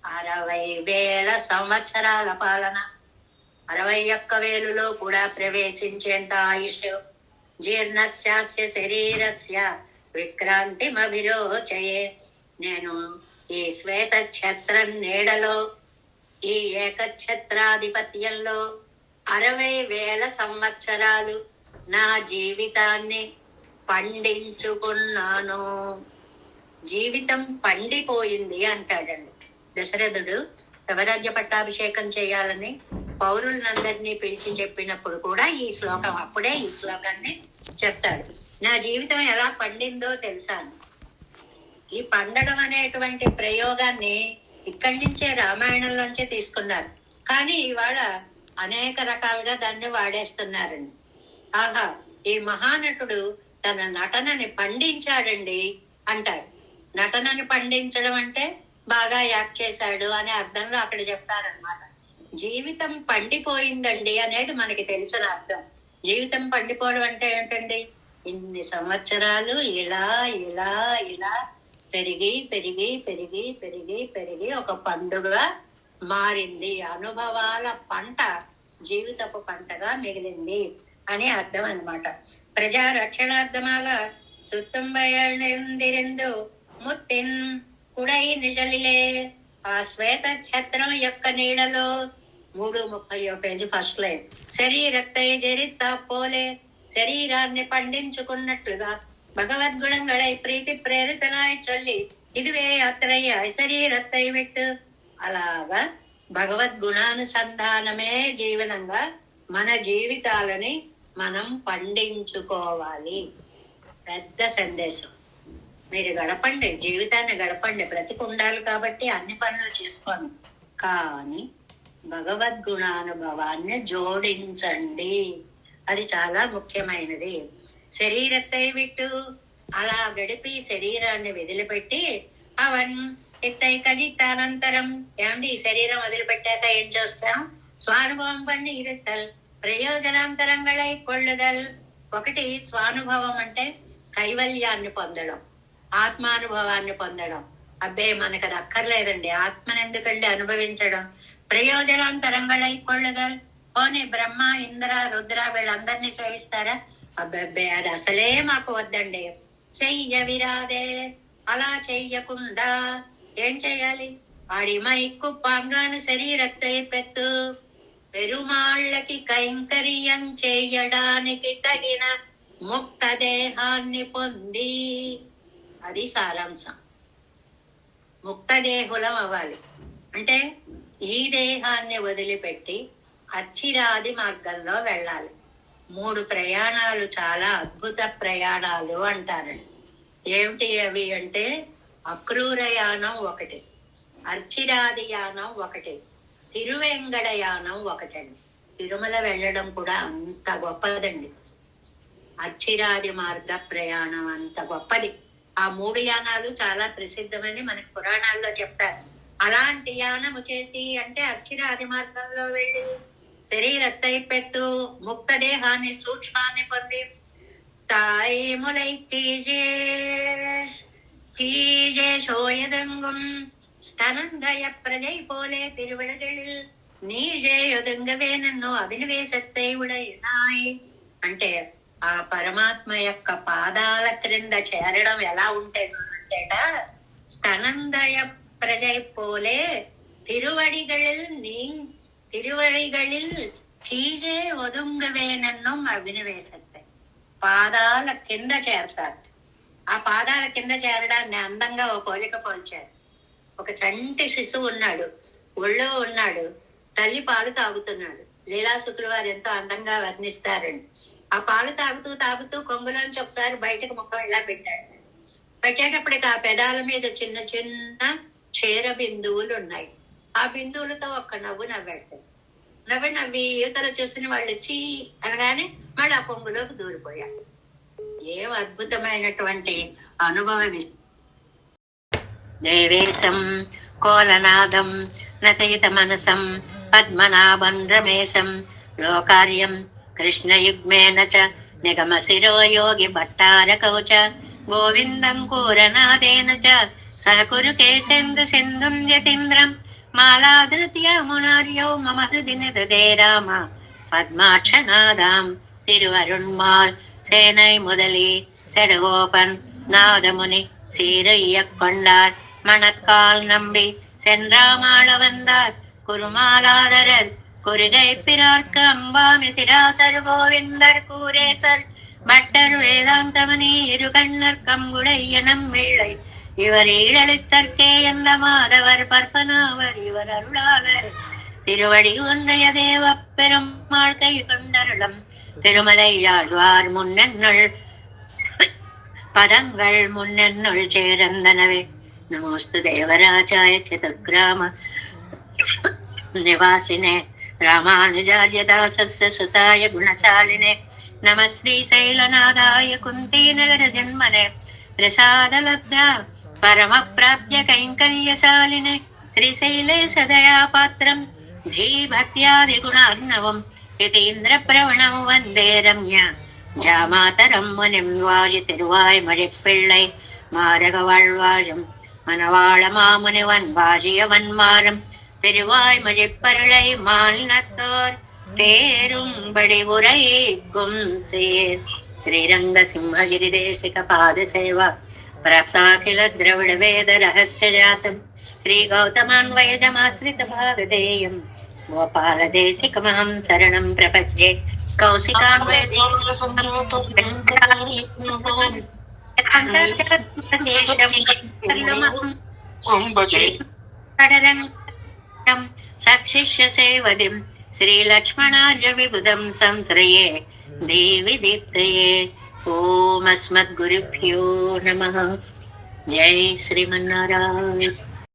60,000 సంవత్సరాల పాలన, 61,000లో కూడా ప్రవేశించేంత ఆయుష్. జీర్ణస్యాస్య శరీరస్య విక్రాంతిమభిరోచయే. నేను ఈ శ్వేత ఛత్రం నీడలో, ఈ ఏకఛత్రాధిపత్యంలో 60,000 సంవత్సరాలు నా జీవితాన్ని పండించుకున్నాను. జీవితం పండిపోయింది అంటాడండి దశరథుడు. యవరాజ్య పట్టాభిషేకం చేయాలని పౌరులందరినీ పిలిచి చెప్పినప్పుడు కూడా ఈ శ్లోకాన్ని చెప్తాడు. నా జీవితం ఎలా పండిందో తెలుసాను. ఈ పండడం అనేటువంటి ప్రయోగాన్ని ఇక్కడి నుంచే రామాయణంలోంచే తీసుకున్నారు, కానీ ఇవాళ అనేక రకాలుగా దాన్ని వాడేస్తున్నారండి. ఆహా, ఈ మహానటుడు తన నటనని పండించాడండి అంటారు. నటనని పండించడం అంటే బాగా యాక్ట్ చేశాడు అనే అర్థంలో అక్కడ చెప్తారనమాట. జీవితం పండిపోయిందండి అనేది మనకి తెలిసిన అర్థం. జీవితం పండిపోవడం అంటే ఏంటండి? ఇన్ని సంవత్సరాలు ఇలా ఇలా ఇలా పెరిగి పెరిగి పెరిగి పెరిగి పెరిగి ఒక పండుగ మారింది, అనుభవాల పంట జీవితపు పంటగా మిగిలింది అని అర్థం అనమాట. ప్రజా రక్షణార్థమాగా సుత్తుంబయందిరిందు ముత్తిన్ కుడై నిజలిలే ఆ శ్వేత ఛత్రం యొక్క నీడలో 3:30 పేజీ ఫస్ట్ లైన్. శరీరత్తై జరిత్తా పోలే శరీరాన్ని పండించుకున్నట్లుగా భగవద్గుణంగళై ప్రీతి ప్రేరితనాయి చొల్లి ఇదివే యాత్రయ్య శరీరత్తై విట్టు. అలాగా భగవద్గుణానుసంధానమే జీవనంగా మన జీవితాలని మనం పండించుకోవాలి. పెద్ద సందేశం. మీరు గడపండి, జీవితాన్ని గడపండి. బ్రతికి ఉండాలి కాబట్టి అన్ని పనులు చేసుకోండి, కానీ భగవద్గుణానుభవాన్ని జోడించండి. అది చాలా ముఖ్యమైనది. శరీరత్తై విట్టు అలా గడిపి శరీరాన్ని వదిలిపెట్టి అవన్ ఎత్తై కనితానంతరం. ఏమండి, ఈ శరీరం వదిలిపెట్టాక ఏం చేస్తాం? స్వానుభవం పండి ఇరుత్తల్ ప్రయోజనాంతరంగళై కొళ్ళుదల్. ఒకటి స్వానుభవం అంటే కైవల్యాన్ని పొందడం, ఆత్మానుభవాన్ని పొందడం. అబ్బే మనకు అది అక్కర్లేదండి, ఆత్మను ఎందుకండి అనుభవించడం? ప్రయోజనాంతరంగళై కొళ్ళుదల్. పోనీ బ్రహ్మ ఇంద్ర రుద్ర వీళ్ళందరినీ సేవిస్తారా? అబ్బబ్బే అది అసలే మాకు వద్దండి. చెయ్య విరాదే. అలా చెయ్యకుండా ఏం చెయ్యాలి? అడిమై కుప్పాంగాను శరీరత్తై పెత్తు పెరుమాళ్ళకి కైంకర్యం చేయడానికి తగిన ముక్త దేహాన్ని పొంది. అది సారాంశం. ముక్తదేహులం అవ్వాలి అంటే ఈ దేహాన్ని వదిలిపెట్టి అచ్చిరాది మార్గంలో వెళ్ళాలి. 3 ప్రయాణాలు చాలా అద్భుత ప్రయాణాలు అంటారండి. ఏమిటి అవి అంటే అక్రూరయానం ఒకటి, అర్చిరాది యానం ఒకటి, తిరువెంగడయానం ఒకటండి. తిరుమల వెళ్ళడం కూడా అంత గొప్పదండి. అర్చిరాది మార్గ ప్రయాణం అంత గొప్పది. ఆ 3 యానాలు చాలా ప్రసిద్ధమని మనకి పురాణాల్లో చెప్తారు. అలాంటి యానము చేసి అంటే అర్చిరాది మార్గంలో వెళ్ళి శరీరత్తై పెత్తు ముక్త దేహాన్ని సూక్ష్మాన్ని పొంది தாய்முலை கீஜே சோயதங்கும் ஸ்தனந்தய பிரஜை போலே திருவிடகளில் నీజే ఒదుంగవే నన్ను అభినవేశత్తై ఉడైనాయ్. అంటే ఆ పరమాత్మ యొక్క పాదాల క్రింద చేరడం ఎలా ఉంటేను అంతేట స్తనందయ ప్రజై పోలే తిరువడిகளில் కీజే ఒదుంగవే నన్ను అభినవేశత్తై. పాదాల కింద చేరతారు. ఆ పాదాల కింద చేరడాన్ని అందంగా ఓ పోలిక పోల్చారు. ఒక చంటి శిశువు ఉన్నాడు, ఒళ్ళో ఉన్నాడు, తల్లి పాలు తాగుతున్నాడు. లీలా శుక్రవారు ఎంతో అందంగా వర్ణిస్తారండి. ఆ పాలు తాగుతూ తాగుతూ కొంగులోంచి ఒకసారి బయటకు ముఖం ఇలా పెట్టాడు. పెట్టేటప్పటికి ఆ పెదాల మీద చిన్న చిన్న క్షీర బిందువులు ఉన్నాయి. ఆ బిందువులతో ఒక్క నవ్వు నవ్వాడు. నవ్వి యువతలు చూసిన వాళ్ళు చీ అనగానే మళ్ళీ ఆ పొంగులోకి దూరిపోయాడు. ఏం అద్భుతమైనటువంటి అనుభవం. దేవేశం కోలనాదం నతయిత మనసం పద్మనాభం రమేశం లోకార్యం కృష్ణయుగ్మేన చ నిగమ శిరోయోగి భట్టారకౌ చ గోవిందం కూరనాదేన చ సహకురు కేశేందు సింధుం యతీంద్రం మాలాధృత్య మునార్యో మమ హృది నిదదే రామ పద్మాక్షనాదాం తిరువరుణ్మాల్ சேனை முதலி செடகோபன் நாதமுனி சீரைய கொண்டார் மணக்கால் நம்பி சென்றாமாள வந்தார் குருமாலாதரர் குருகை பிறார்க்கு அம்பாமி சிராசர் கோவிந்தர் கூரேசர் பட்டர் வேதாந்தமணி இருகண்ணர் கங்குடையனம் வெள்ளை இவர் ஈழளித்தற்கே எந்த மாதவர் பற்பனாவர் இவர் அருளாளர் திருவடி ஒன்றைய தேவ பெருமாள் கை கொண்டருளம் திருமலையாழ்வார் முன்னென்னுள் பதங்கள் முன்னென்னுள் சேரந்தனவே. நமோஸ்து தேவராஜாய சதுர்கிராம நிவாசினே ராமானுஜார்ய தாசஸ்ய சுதாய குணசாலினே నమ శ్రీశైలనాథాయ కుంతీనగర జన్మనే ప్రసాదలబ్ధ పరమ ప్రాప్య కైంకర్యశాలినే శ్రీశైలే సదయా పాత్రం ధీభక్త్యాది గుణార్ణవం యతీంద్రప్రవణం వందే రమ్య ஜாமாதரம் முனிம் வாழி திருவாய் மழைப்பிள்ளை மாரக வாழ்வாழும் மணவாள மாமுனிவன் வாழியவன் மாறும் திருவாய் மழைப்பருளை மாலினத்தோர் தேரும்படி உரைக்கும் சேர் ஸ்ரீரங்க சிம்மகிரி தேசிக பாத சேவா प्राप्ताखिल द्रविड वेद रहस्य जातम् श्री गौतमान्वयजमाश्रित भागधेयम् गोपाल देशिकमहं शरणं प्रपद्ये सत्शिष्य सेवदिं श्रीलक्ष्मणार्य विबुधं संश्रये देवी दीप्तये ओम अस्मद्गुरुभ्यो नमः। जय श्रीमन्नारायण।